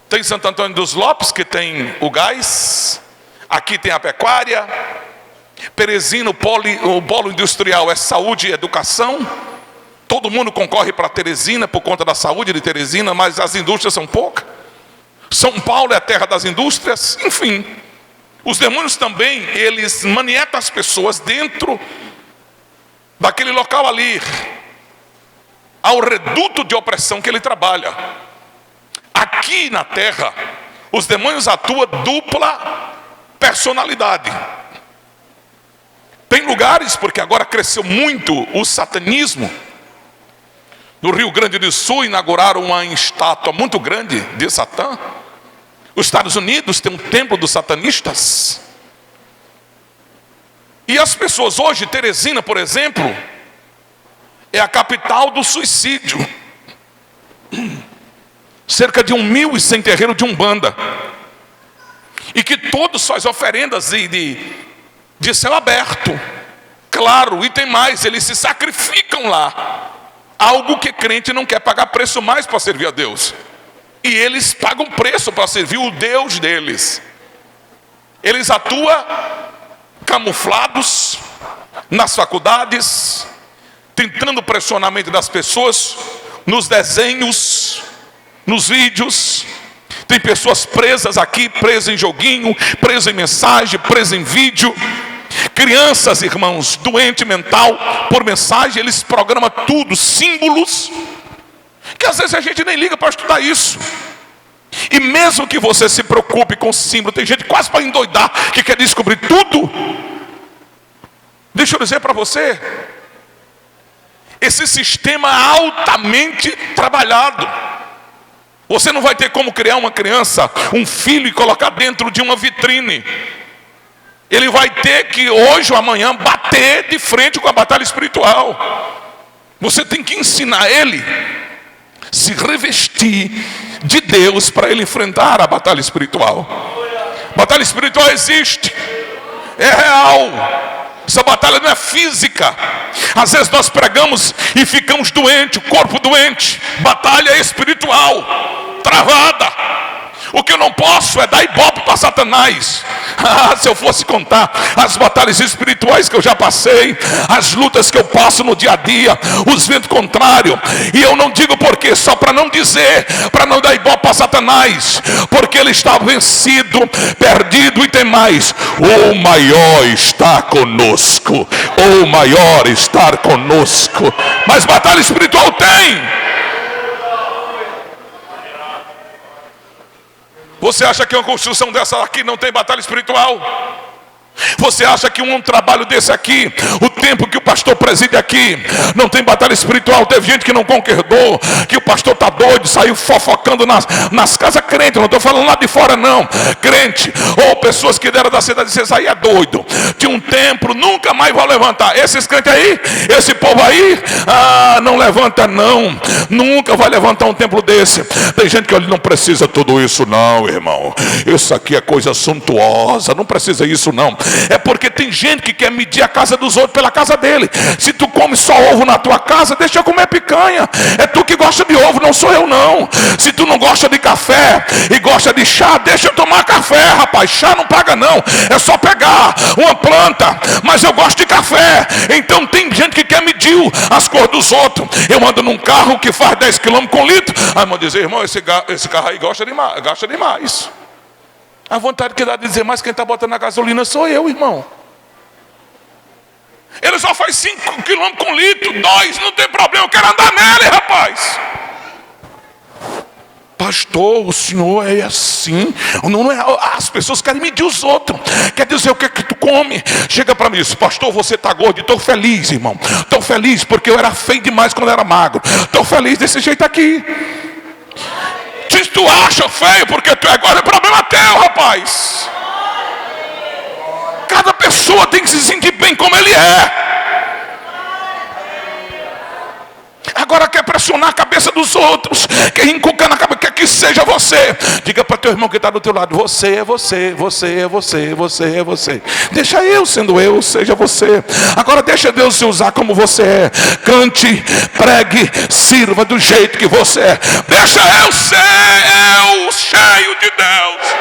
tem Santo Antônio dos Lopes, que tem o gás, aqui tem a pecuária, Teresina, o polo industrial é saúde e educação. Todo mundo concorre para Teresina por conta da saúde de Teresina, mas as indústrias são poucas. São Paulo é a terra das indústrias. Enfim, os demônios também, eles manietam as pessoas dentro daquele local ali, ao reduto de opressão que ele trabalha. Aqui na terra, os demônios atuam dupla personalidade. Tem lugares, porque agora cresceu muito o satanismo. No Rio Grande do Sul inauguraram uma estátua muito grande de Satã. Os Estados Unidos tem um templo dos satanistas. E as pessoas hoje, Teresina, por exemplo, é a capital do suicídio. Cerca de 1.100 terreiros de Umbanda. E que todos fazem oferendas de céu aberto. Claro, e tem mais, eles se sacrificam lá. Algo que crente não quer pagar preço mais para servir a Deus. E eles pagam preço para servir o Deus deles. Eles atuam camuflados nas faculdades, tentando pressionar a mente das pessoas, nos desenhos, nos vídeos. Tem pessoas presas aqui, presas em joguinho, presas em mensagem, presas em vídeo. Crianças, irmãos, doente mental, por mensagem, eles programam tudo, símbolos, que às vezes a gente nem liga para estudar isso. E mesmo que você se preocupe com símbolo, tem gente quase para endoidar, que quer descobrir tudo. Deixa eu dizer para você, esse sistema é altamente trabalhado. Você não vai ter como criar uma criança, um filho, e colocar dentro de uma vitrine. Ele vai ter que hoje ou amanhã bater de frente com a batalha espiritual. Você tem que ensinar ele a se revestir de Deus para ele enfrentar a batalha espiritual. Batalha espiritual existe, é real. Essa batalha não é física. Às vezes nós pregamos e ficamos doentes, o corpo doente. Batalha espiritual, travada. O que eu não posso é dar ibope para Satanás. Se eu fosse contar as batalhas espirituais que eu já passei, as lutas que eu passo no dia a dia, os ventos contrários, e eu não digo porque, só para não dizer, para não dar ibope para Satanás, porque ele está vencido, perdido, e tem mais: o maior está conosco, o maior está conosco. Mas batalha espiritual tem. Você acha que uma construção dessa aqui não tem batalha espiritual? Você acha que um trabalho desse aqui, o tempo que o pastor preside aqui, não tem batalha espiritual? Teve gente que não concordou, que o pastor está doido, saiu fofocando nas casas crentes. Não estou falando lá de fora não, crente, ou pessoas que deram da cidade, você aí é doido, de um templo, nunca mais vai levantar. Esses crentes aí, esse povo aí, não levanta não, nunca vai levantar um templo desse. Tem gente que olha, não precisa tudo isso não, irmão, isso aqui é coisa suntuosa, não precisa isso não. É porque tem gente que quer medir a casa dos outros pela casa dele. Se tu come só ovo na tua casa, deixa eu comer picanha. É tu que gosta de ovo, não sou eu não. Se tu não gosta de café e gosta de chá, deixa eu tomar café, rapaz. Chá não paga não, é só pegar uma planta. Mas eu gosto de café. Então tem gente que quer medir as cores dos outros. Eu ando num carro que faz 10 km com litro. Aí vão dizer, irmão, esse carro aí gasta demais. A vontade que dá de dizer, mas quem está botando a gasolina sou eu, irmão. Ele só faz 5 km com litro, 2, não tem problema, eu quero andar nele, rapaz. Pastor, o senhor é assim. Não é, as pessoas querem medir os outros. Quer dizer o que é que tu come. Chega para mim e diz, pastor, você está gordo. Estou feliz, irmão. Estou feliz porque eu era feio demais quando eu era magro. Estou feliz desse jeito aqui. Se tu acha feio porque tu é gordo, é problema teu, rapaz. Cada pessoa tem que se sentir bem como ele é. agora quer pressionar a cabeça dos outros, quer encucar na cabeça, quer que seja você. Diga para teu irmão que está do teu lado: você é você, você é você, você é você. Deixa eu sendo eu, seja você. Agora deixa Deus se usar como você é. Cante, pregue, sirva do jeito que você é. Deixa eu ser eu, cheio de Deus.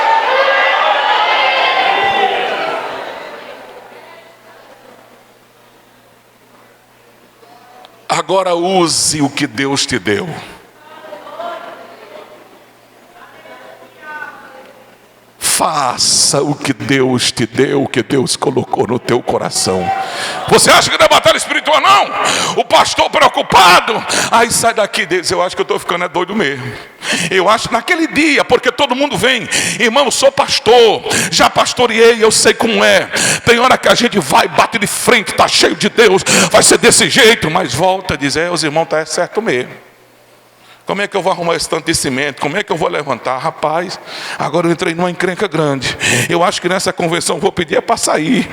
Agora use o que Deus te deu. Faça o que Deus te deu, o que Deus colocou no teu coração. Você acha que não é batalha espiritual, não? O pastor preocupado, aí sai daqui e diz: eu acho que eu estou ficando doido mesmo. Eu acho naquele dia, porque todo mundo vem: irmão, eu sou pastor, já pastoreei, eu sei como é. Tem hora que a gente vai, bate de frente, está cheio de Deus, vai ser desse jeito, mas volta a dizer: os irmãos, está certo mesmo. Como é que eu vou arrumar esse tanto de cimento? Como é que eu vou levantar? Rapaz, agora eu entrei numa encrenca grande. Eu acho que nessa convenção vou pedir para sair.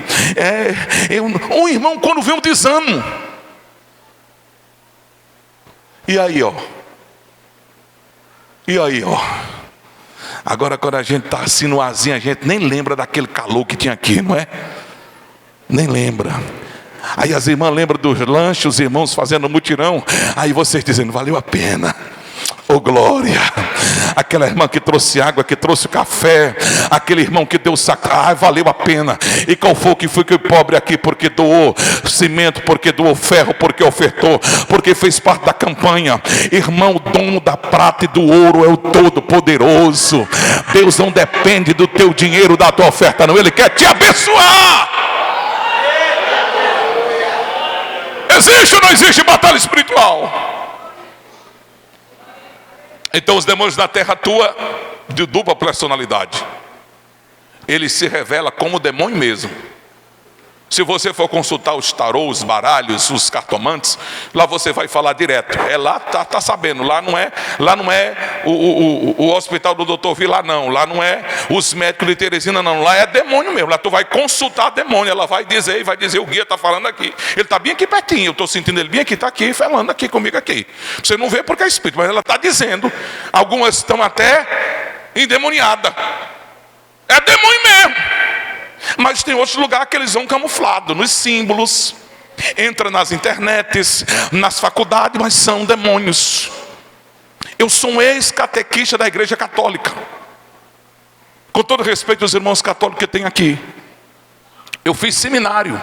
Um irmão, quando vê um desânimo. E aí, ó. Agora quando a gente está assim no arzinho, a gente nem lembra daquele calor que tinha aqui, não é? Nem lembra. Aí as irmãs lembram dos lanches, os irmãos fazendo mutirão. Aí vocês dizendo: valeu a pena. Oh glória. Aquela irmã que trouxe água, que trouxe café, aquele irmão que deu valeu a pena. E qual foi que o pobre aqui? Porque doou cimento, porque doou ferro, porque ofertou, porque fez parte da campanha. Irmão, o dono da prata e do ouro é o Todo-Poderoso. Deus não depende do teu dinheiro, da tua oferta, não. Ele quer te abençoar. Existe ou não existe batalha espiritual? Então os demônios da terra atuam de dupla personalidade. Ele se revela como demônio mesmo. Se você for consultar os tarôs, os baralhos, os cartomantes, lá você vai falar direto. É lá, tá sabendo. Lá não é o hospital do Dr. Vila, não. Lá não é os médicos de Teresina, não. Lá é demônio mesmo. Lá tu vai consultar demônio. Ela vai dizer, o guia está falando aqui. Ele está bem aqui pertinho. Eu estou sentindo ele bem aqui, está aqui, falando aqui comigo aqui. Você não vê porque é espírito, mas ela está dizendo. Algumas estão até endemoniadas. É demônio mesmo. Mas tem outros lugares que eles vão camuflado nos símbolos, entra nas internets, nas faculdades, mas são demônios. Eu sou um ex-catequista da Igreja Católica. Com todo respeito aos irmãos católicos que tem aqui, eu fiz seminário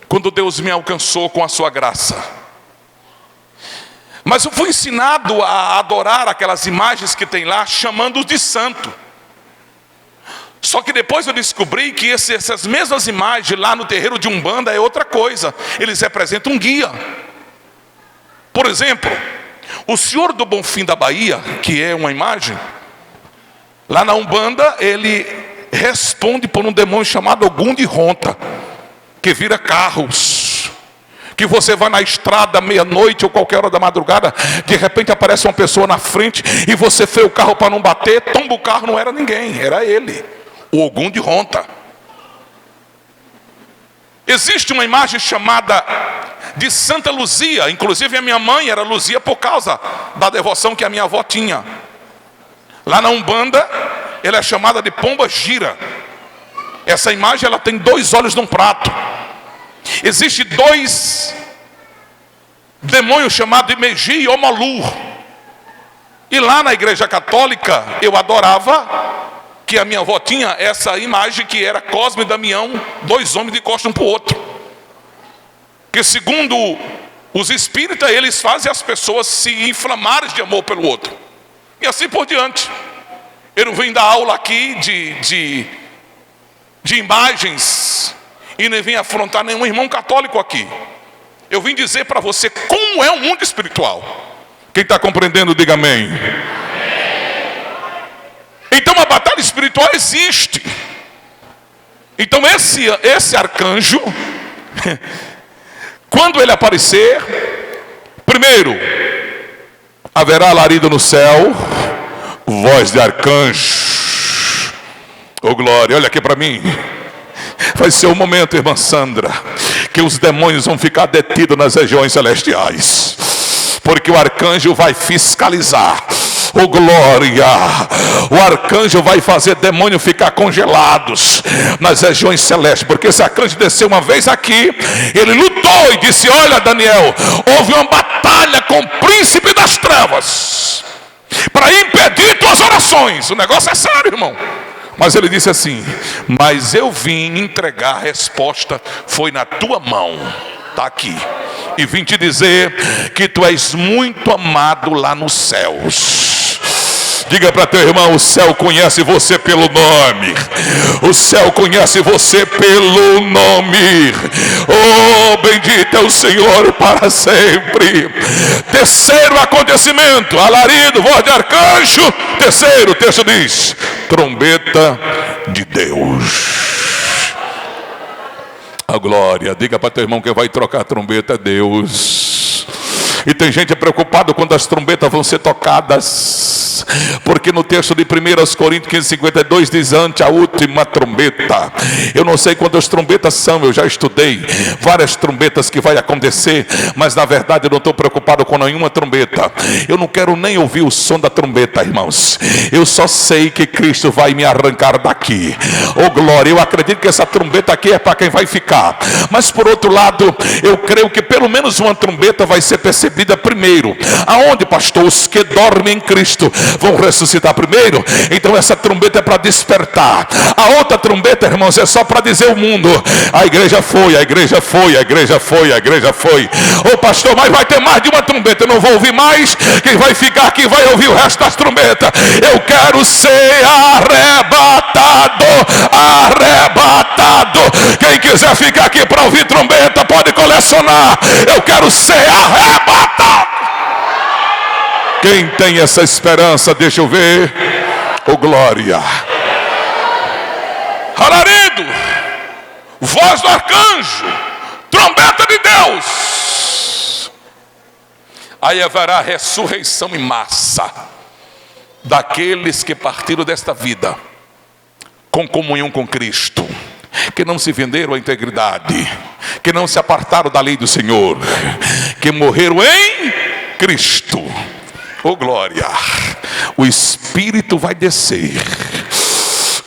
quando Deus me alcançou com a sua graça. Mas eu fui ensinado a adorar aquelas imagens que tem lá, chamando-os de santo. Só que depois eu descobri que essas mesmas imagens lá no terreiro de Umbanda é outra coisa. Eles representam um guia. Por exemplo, o Senhor do Bonfim da Bahia, que é uma imagem, lá na Umbanda ele responde por um demônio chamado Ogum de Ronta, que vira carros. Que você vai na estrada meia-noite ou qualquer hora da madrugada, de repente aparece uma pessoa na frente e você freia o carro para não bater, tomba o carro, não era ninguém, era ele. O Ogum de Ronta. Existe uma imagem chamada de Santa Luzia. Inclusive a minha mãe era Luzia por causa da devoção que a minha avó tinha. Lá na Umbanda ela é chamada de Pomba Gira. Essa imagem ela tem 2 olhos num prato. Existe 2 demônios chamados de Meji e Omolu. E lá na Igreja Católica eu adorava que a minha avó tinha essa imagem que era Cosme e Damião, 2 homens de costa um para o outro. Que segundo os espíritas, eles fazem as pessoas se inflamarem de amor pelo outro. E assim por diante. Eu não vim dar aula aqui de imagens e nem vim afrontar nenhum irmão católico aqui. Eu vim dizer para você como é o mundo espiritual. Quem está compreendendo, diga amém. Então a batalha espiritual existe. Então esse arcanjo, quando ele aparecer, primeiro, haverá alarido no céu, voz de arcanjo. Oh glória, olha aqui para mim. Vai ser o momento, irmã Sandra, que os demônios vão ficar detidos nas regiões celestiais, porque o arcanjo vai fiscalizar. Oh glória! O arcanjo vai fazer demônio ficar congelados nas regiões celestes, porque esse arcanjo desceu uma vez aqui, ele lutou e disse: olha Daniel, houve uma batalha com o príncipe das trevas para impedir tuas orações. O negócio é sério, irmão. Mas ele disse assim: mas eu vim entregar a resposta, foi na tua mão, está aqui, e vim te dizer que tu és muito amado lá nos céus. Diga para teu irmão: o céu conhece você pelo nome. O céu conhece você pelo nome. Oh, bendito é o Senhor para sempre. Terceiro acontecimento, alarido, voz de arcanjo. Terceiro, o texto diz: trombeta de Deus. A glória. Diga para teu irmão: que vai trocar a trombeta é Deus. E tem gente preocupada quando as trombetas vão ser tocadas, porque no texto de 1 Coríntios 15:52 diz: ante a última trombeta. Eu não sei quantas trombetas são, eu já estudei várias trombetas que vai acontecer, mas na verdade eu não estou preocupado com nenhuma trombeta. Eu não quero nem ouvir o som da trombeta, irmãos. Eu só sei que Cristo vai me arrancar daqui. Oh glória, eu acredito que essa trombeta aqui é para quem vai ficar, mas por outro lado, eu creio que pelo menos uma trombeta vai ser percebida primeiro. Aonde, pastor? Os que dormem em Cristo vão ressuscitar primeiro. Então essa trombeta é para despertar. A outra trombeta, irmãos, é só para dizer ao mundo: a igreja foi, a igreja foi, a igreja foi, a igreja foi. Ô pastor, mas vai ter mais de uma trombeta, eu não vou ouvir mais. Quem vai ficar aqui vai ouvir o resto das trombetas. Eu quero ser arrebatado, arrebatado. Quem quiser ficar aqui para ouvir trombeta pode colecionar. Eu quero ser arrebatado. Quem tem essa esperança, deixa eu ver. Oh glória. Alarido, voz do arcanjo, trombeta de Deus. Aí haverá ressurreição em massa daqueles que partiram desta vida com comunhão com Cristo, que não se venderam à integridade, que não se apartaram da lei do Senhor, que morreram em Cristo. Oh glória. O Espírito vai descer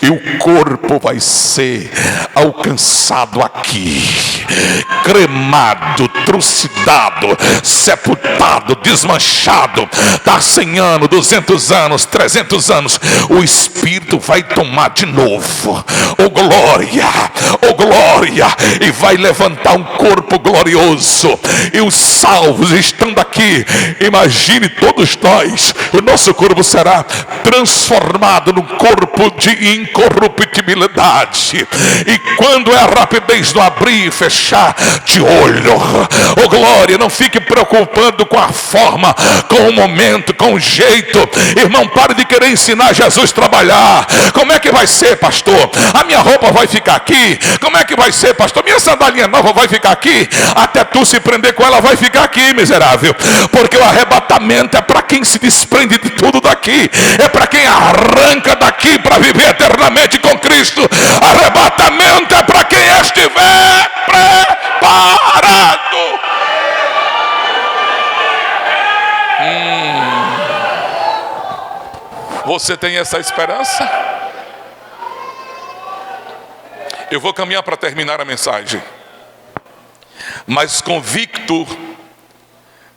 e o corpo vai ser alcançado aqui, cremado, trucidado, sepultado, desmanchado. Dá 100 anos, 200 anos, 300 anos, o Espírito vai tomar de novo. Oh glória, oh glória. E vai levantar um corpo glorioso. E os salvos estando aqui, imagine todos nós, o nosso corpo será transformado num corpo de incorruptibilidade. E quando é a rapidez do abrir e fechar de olho, oh glória, não fique preocupando com a forma, com o momento, com o jeito. Irmão, pare de querer ensinar Jesus a trabalhar. Como é que vai ser, pastor? A minha roupa vai ficar aqui? Como é que vai ser, pastor? Minha sandalinha nova vai ficar aqui? Até tu se prender com ela vai ficar aqui, miserável. Porque o arrebatamento é para quem se desprende de tudo daqui, é para quem arranca daqui para viver eternamente com Cristo. Arrebatamento é para quem estiver preparado. Você tem essa esperança? Eu vou caminhar para terminar a mensagem, mas convicto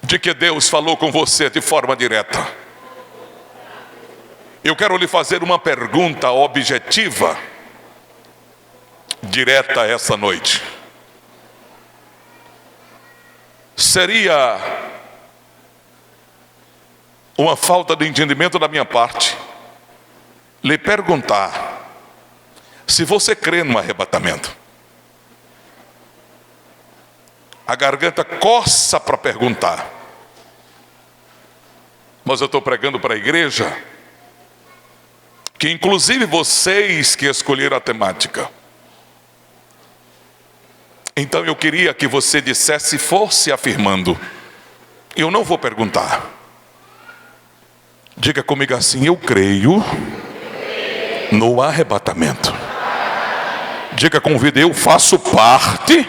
de que Deus falou com você de forma direta. Eu quero lhe fazer uma pergunta objetiva, direta essa noite. Seria uma falta de entendimento da minha parte lhe perguntar se você crê no arrebatamento. A garganta coça para perguntar, mas eu estou pregando para a igreja, que inclusive vocês que escolheram a temática. Então eu queria que você dissesse, fosse afirmando. Eu não vou perguntar. Diga comigo assim: eu creio no arrebatamento. Diga com vida: eu faço parte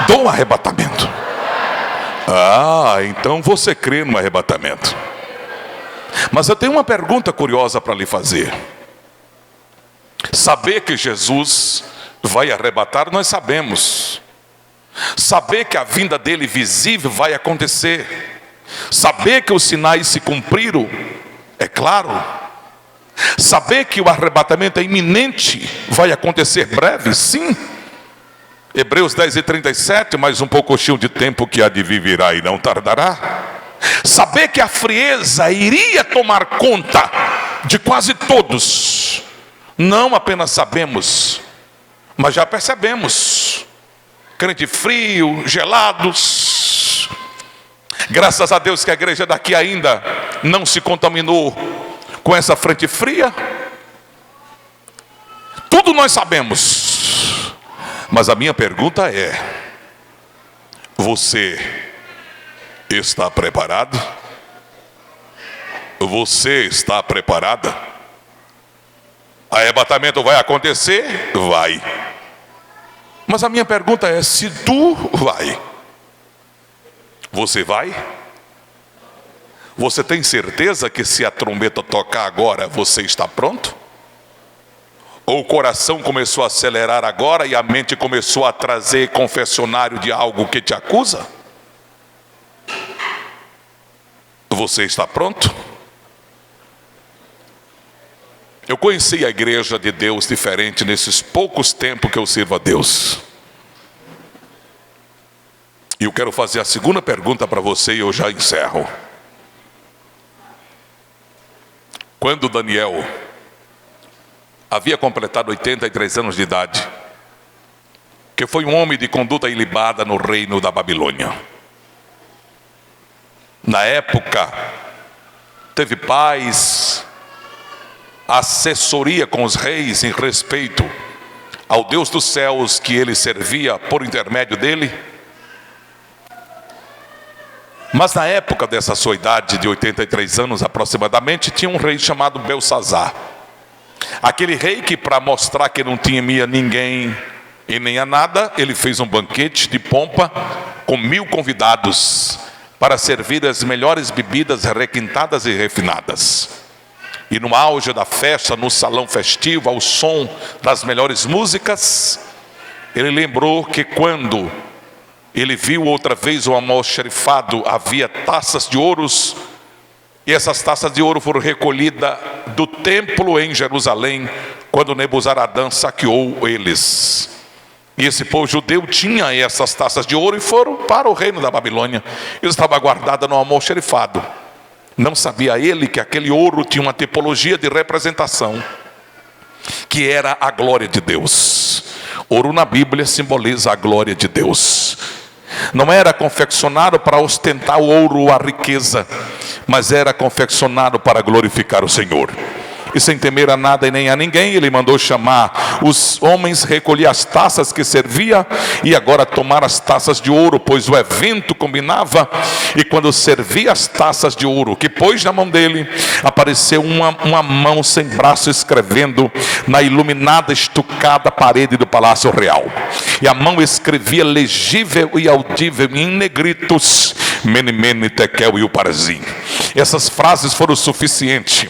do arrebatamento. Então você crê no arrebatamento. Mas eu tenho uma pergunta curiosa para lhe fazer. Saber que Jesus vai arrebatar, nós sabemos. Saber que a vinda dele visível vai acontecer. Saber que os sinais se cumpriram, é claro. Saber que o arrebatamento é iminente, vai acontecer breve, sim. Hebreus 10:37, mais um pouquinho de tempo que há de vir virá e não tardará. Saber que a frieza iria tomar conta de quase todos. Não apenas sabemos, mas já percebemos. Crente frio, gelados. Graças a Deus que a igreja daqui ainda não se contaminou com essa frente fria. Tudo nós sabemos. Mas a minha pergunta é: você está preparado? Você está preparada? Arrebatamento vai acontecer? Vai. Mas a minha pergunta é: se tu vai, você vai? Você tem certeza que se a trombeta tocar agora, você está pronto? Ou o coração começou a acelerar agora e a mente começou a trazer confessionário de algo que te acusa? Você está pronto? Eu conheci a igreja de Deus diferente nesses poucos tempos que eu sirvo a Deus. E eu quero fazer a segunda pergunta para você e eu já encerro. Quando Daniel havia completado 83 anos de idade, que foi um homem de conduta ilibada no reino da Babilônia. Na época, teve paz, assessoria com os reis em respeito ao Deus dos céus que ele servia por intermédio dele. Mas na época dessa sua idade de 83 anos aproximadamente, tinha um rei chamado Belsazar. Aquele rei que, para mostrar que não temia ninguém e nem a nada, ele fez um banquete de pompa com 1000 convidados para servir as melhores bebidas requintadas e refinadas. E no auge da festa, no salão festivo, ao som das melhores músicas, ele lembrou que quando ele viu outra vez o almoxarifado, havia taças de ouros, e essas taças de ouro foram recolhidas do templo em Jerusalém, quando Nebuzaradã saqueou eles. E esse povo judeu tinha essas taças de ouro e foram para o reino da Babilônia. Eles estavam guardadas no almoxarifado. Não sabia ele que aquele ouro tinha uma tipologia de representação, que era a glória de Deus. Ouro na Bíblia simboliza a glória de Deus. Não era confeccionado para ostentar o ouro ou a riqueza, mas era confeccionado para glorificar o Senhor. E sem temer a nada e nem a ninguém, ele mandou chamar os homens, recolher as taças que servia, e agora tomar as taças de ouro, pois o evento combinava. E quando servia as taças de ouro que pôs na mão dele, apareceu uma mão sem braço escrevendo na iluminada, estucada parede do palácio real. E a mão escrevia legível e audível em negritos: Mene, Mene, Tekel e Uparzim. Essas frases foram suficientes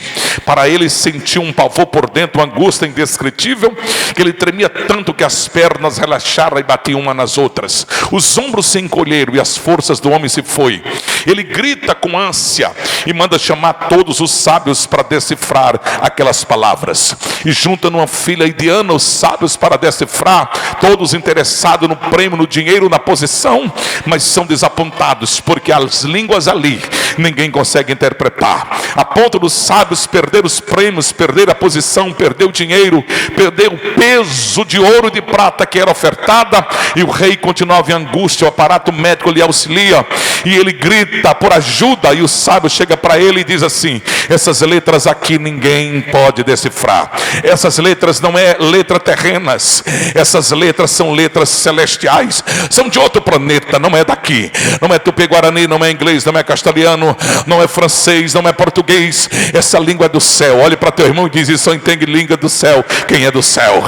para ele sentir um pavor por dentro, uma angústia indescritível, que ele tremia tanto que as pernas relaxaram e batiam uma nas outras. Os ombros se encolheram e as forças do homem se foi. Ele grita com ânsia e manda chamar todos os sábios para decifrar aquelas palavras. E junta numa fila indiana os sábios para decifrar, todos interessados no prêmio, no dinheiro, na posição, mas são desapontados, porque as línguas ali ninguém consegue interpretar. A ponto dos sábios perder os prêmios, perder a posição, perder o dinheiro, perder o peso de ouro e de prata que era ofertada, e o rei continuava em angústia. O aparato médico lhe auxilia, e ele grita por ajuda, e o sábio chega para ele e diz assim: essas letras aqui ninguém pode decifrar. Essas letras não é letra terrenas, essas letras são letras celestiais, são de outro planeta, não é daqui, não é tupi-guarani, não é inglês, não é castelhano, não é francês, não é português, essa língua é do céu. Olhe para teu irmão e diz: só entende língua do céu quem é do céu.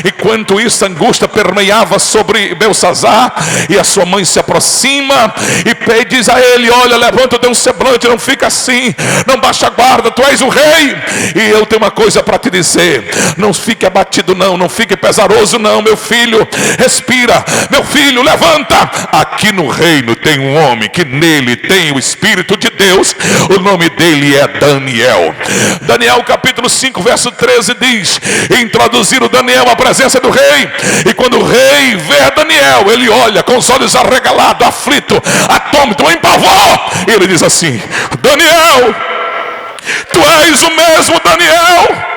Enquanto isso, a angústia permeava sobre Belsazar, e a sua mãe se aproxima e diz a ele: olha, levanta o teu semblante, não fica assim, não baixa a guarda, tu és o rei, e eu tenho uma coisa para te dizer: não fique abatido não fique pesaroso não, meu filho, respira, meu filho, levanta. Aqui no reino tem um homem que nele tem o Espírito de Deus, o nome dele é Daniel. Daniel capítulo 5 verso 13 diz: introduziram Daniel à presença do rei, e quando o rei vê Daniel, ele olha com os olhos arregalados, aflito, atônito, em pavor, e ele diz assim: Daniel, tu és o mesmo Daniel?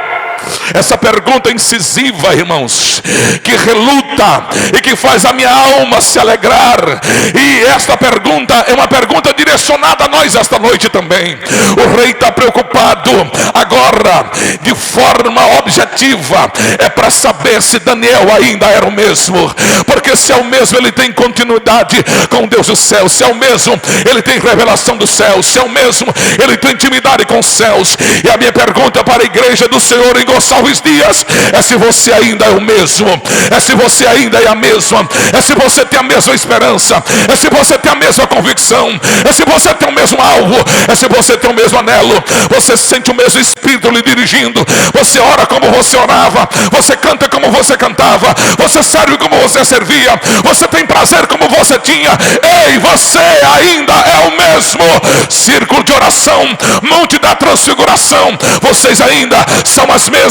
Essa pergunta incisiva, irmãos, que reluta e que faz a minha alma se alegrar. E esta pergunta é uma pergunta direcionada a nós esta noite também. O rei está preocupado agora, de forma objetiva, é para saber se Daniel ainda era o mesmo. Porque se é o mesmo, ele tem continuidade com Deus do céu. Se é o mesmo, ele tem revelação do céu. Se é o mesmo, ele tem intimidade com os céus. E a minha pergunta para a igreja do Senhor em Gonçalves Dias é se você ainda é o mesmo, é se você ainda é a mesma, é se você tem a mesma esperança, é se você tem a mesma convicção, é se você tem o mesmo alvo, é se você tem o mesmo anelo, você sente o mesmo Espírito lhe dirigindo, você ora como você orava, você canta como você cantava, você serve como você servia, você tem prazer como você tinha. Ei, você ainda é o mesmo. Círculo de oração, Monte da Transfiguração, vocês ainda são as mesmas.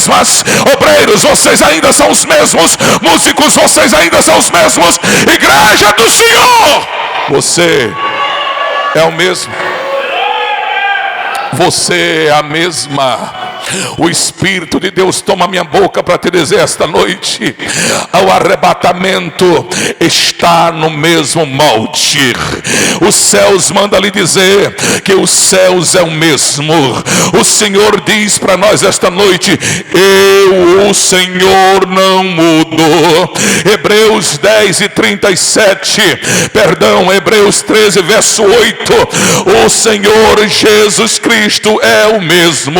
Obreiros, vocês ainda são os mesmos. Músicos, vocês ainda são os mesmos. Igreja do Senhor, você é o mesmo. Você é a mesma. O Espírito de Deus toma minha boca para te dizer esta noite: o arrebatamento está no mesmo molde. Os céus manda lhe dizer que os céus é o mesmo. O Senhor diz para nós esta noite: eu, o Senhor, não mudo. Hebreus 10 e 37, perdão, Hebreus 13 verso 8, o Senhor Jesus Cristo é o mesmo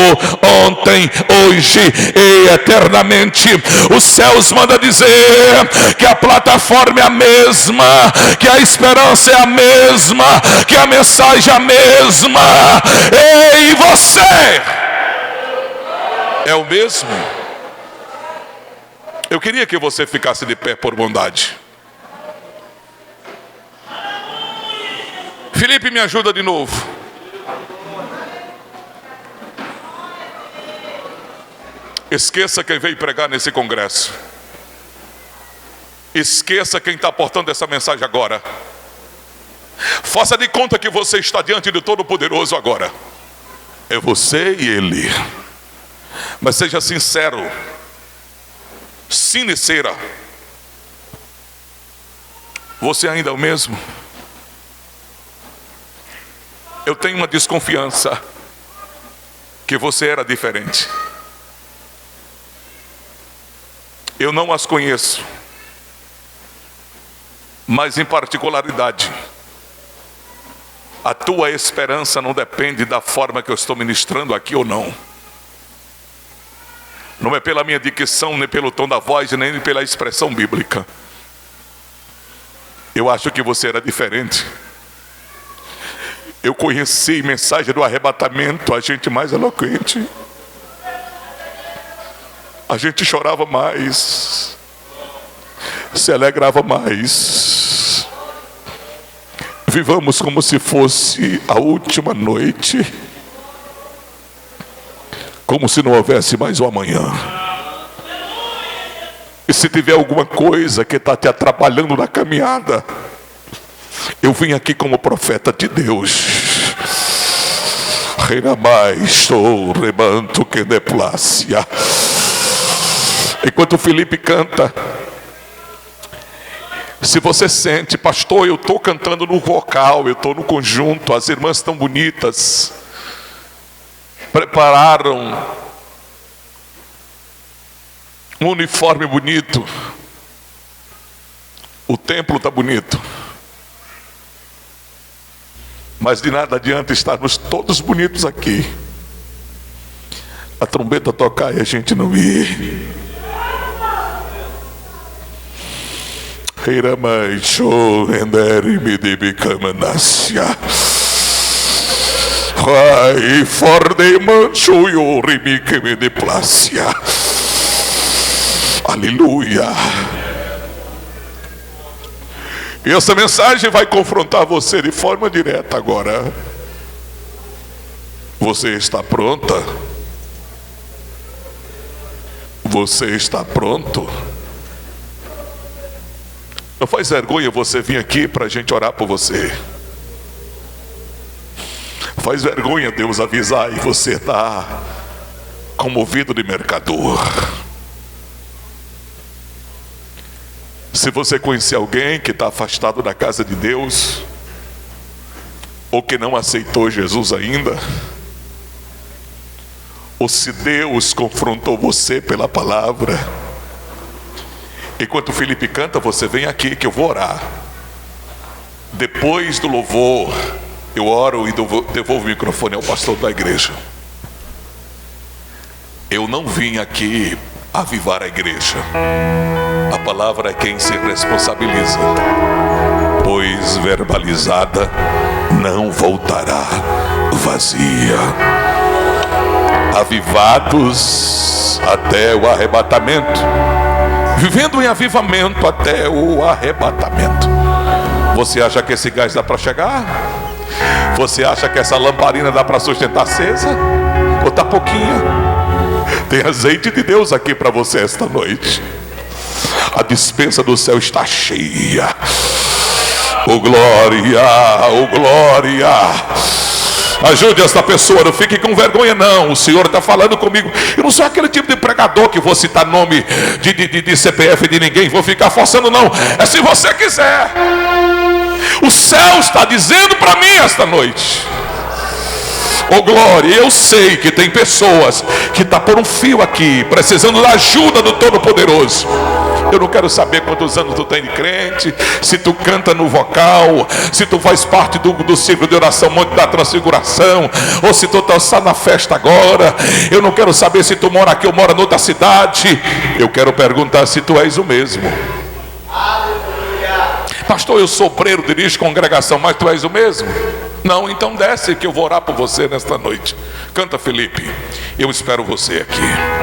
ontem, hoje e eternamente. Os céus manda dizer que a plataforma é a mesma, que a esperança é a mesma, que a mensagem é a mesma. Ei, você é o mesmo? Eu queria que você ficasse de pé por bondade. Felipe, me ajuda de novo. Esqueça quem veio pregar nesse congresso. Esqueça quem está portando essa mensagem agora. Faça de conta que você está diante do Todo-Poderoso agora. É você e Ele. Mas seja sincero, sincera. Você ainda é o mesmo? Eu tenho uma desconfiança que você era diferente. Eu não as conheço, mas em particularidade, a tua esperança não depende da forma que eu estou ministrando aqui ou não. Não é pela minha dicção, nem pelo tom da voz, nem pela expressão bíblica. Eu acho que você era diferente. Eu conheci mensagem do arrebatamento, a gente mais eloquente. A gente chorava mais, se alegrava mais. Vivamos como se fosse a última noite, como se não houvesse mais um amanhã. E se tiver alguma coisa que está te atrapalhando na caminhada, eu vim aqui como profeta de Deus. Reina mais, sou remanto que deplácia. Enquanto Felipe canta, Se você sente, pastor, eu estou cantando no vocal, eu estou no conjunto, as irmãs estão bonitas, prepararam um uniforme bonito, o templo está bonito, mas de nada adianta estarmos todos bonitos aqui, a trombeta tocar e a gente não ir. Aleluia. E essa mensagem vai confrontar você de forma direta agora. Você está pronta? Você está pronto? Não faz vergonha você vir aqui para a gente orar por você. Faz vergonha Deus avisar e você está comovido de mercador. Se você conhecer alguém que está afastado da casa de Deus, ou que não aceitou Jesus ainda, ou se Deus confrontou você pela palavra, enquanto o Felipe canta, você vem aqui que eu vou orar. Depois do louvor, eu oro e devolvo o microfone ao pastor da igreja. Eu não vim aqui avivar a igreja. A palavra é quem se responsabiliza, pois verbalizada não voltará vazia. Avivados até o arrebatamento, vivendo em avivamento até o arrebatamento. Você acha que esse gás dá para chegar? Você acha que essa lamparina dá para sustentar acesa? Ou está pouquinha? Tem azeite de Deus aqui para você esta noite. A despensa do céu está cheia. Oh glória, oh glória. Ajude esta pessoa, não fique com vergonha não. O Senhor está falando comigo. Eu não sou aquele tipo de pregador que vou citar nome de CPF de ninguém, vou ficar forçando não. É se você quiser. O céu está dizendo para mim esta noite. Oh glória, eu sei que tem pessoas que estão por um fio aqui, precisando da ajuda do Todo-Poderoso. Eu não quero saber quantos anos tu tem de crente, se tu canta no vocal, se tu faz parte do ciclo de oração Monte da Transfiguração, ou se tu está na festa agora. Eu não quero saber se tu mora aqui ou mora noutra cidade. Eu quero perguntar se tu és o mesmo. Pastor, eu sou obreiro, dirijo congregação, mas tu és o mesmo? Não, então desce que eu vou orar por você nesta noite. Canta, Felipe, eu espero você aqui.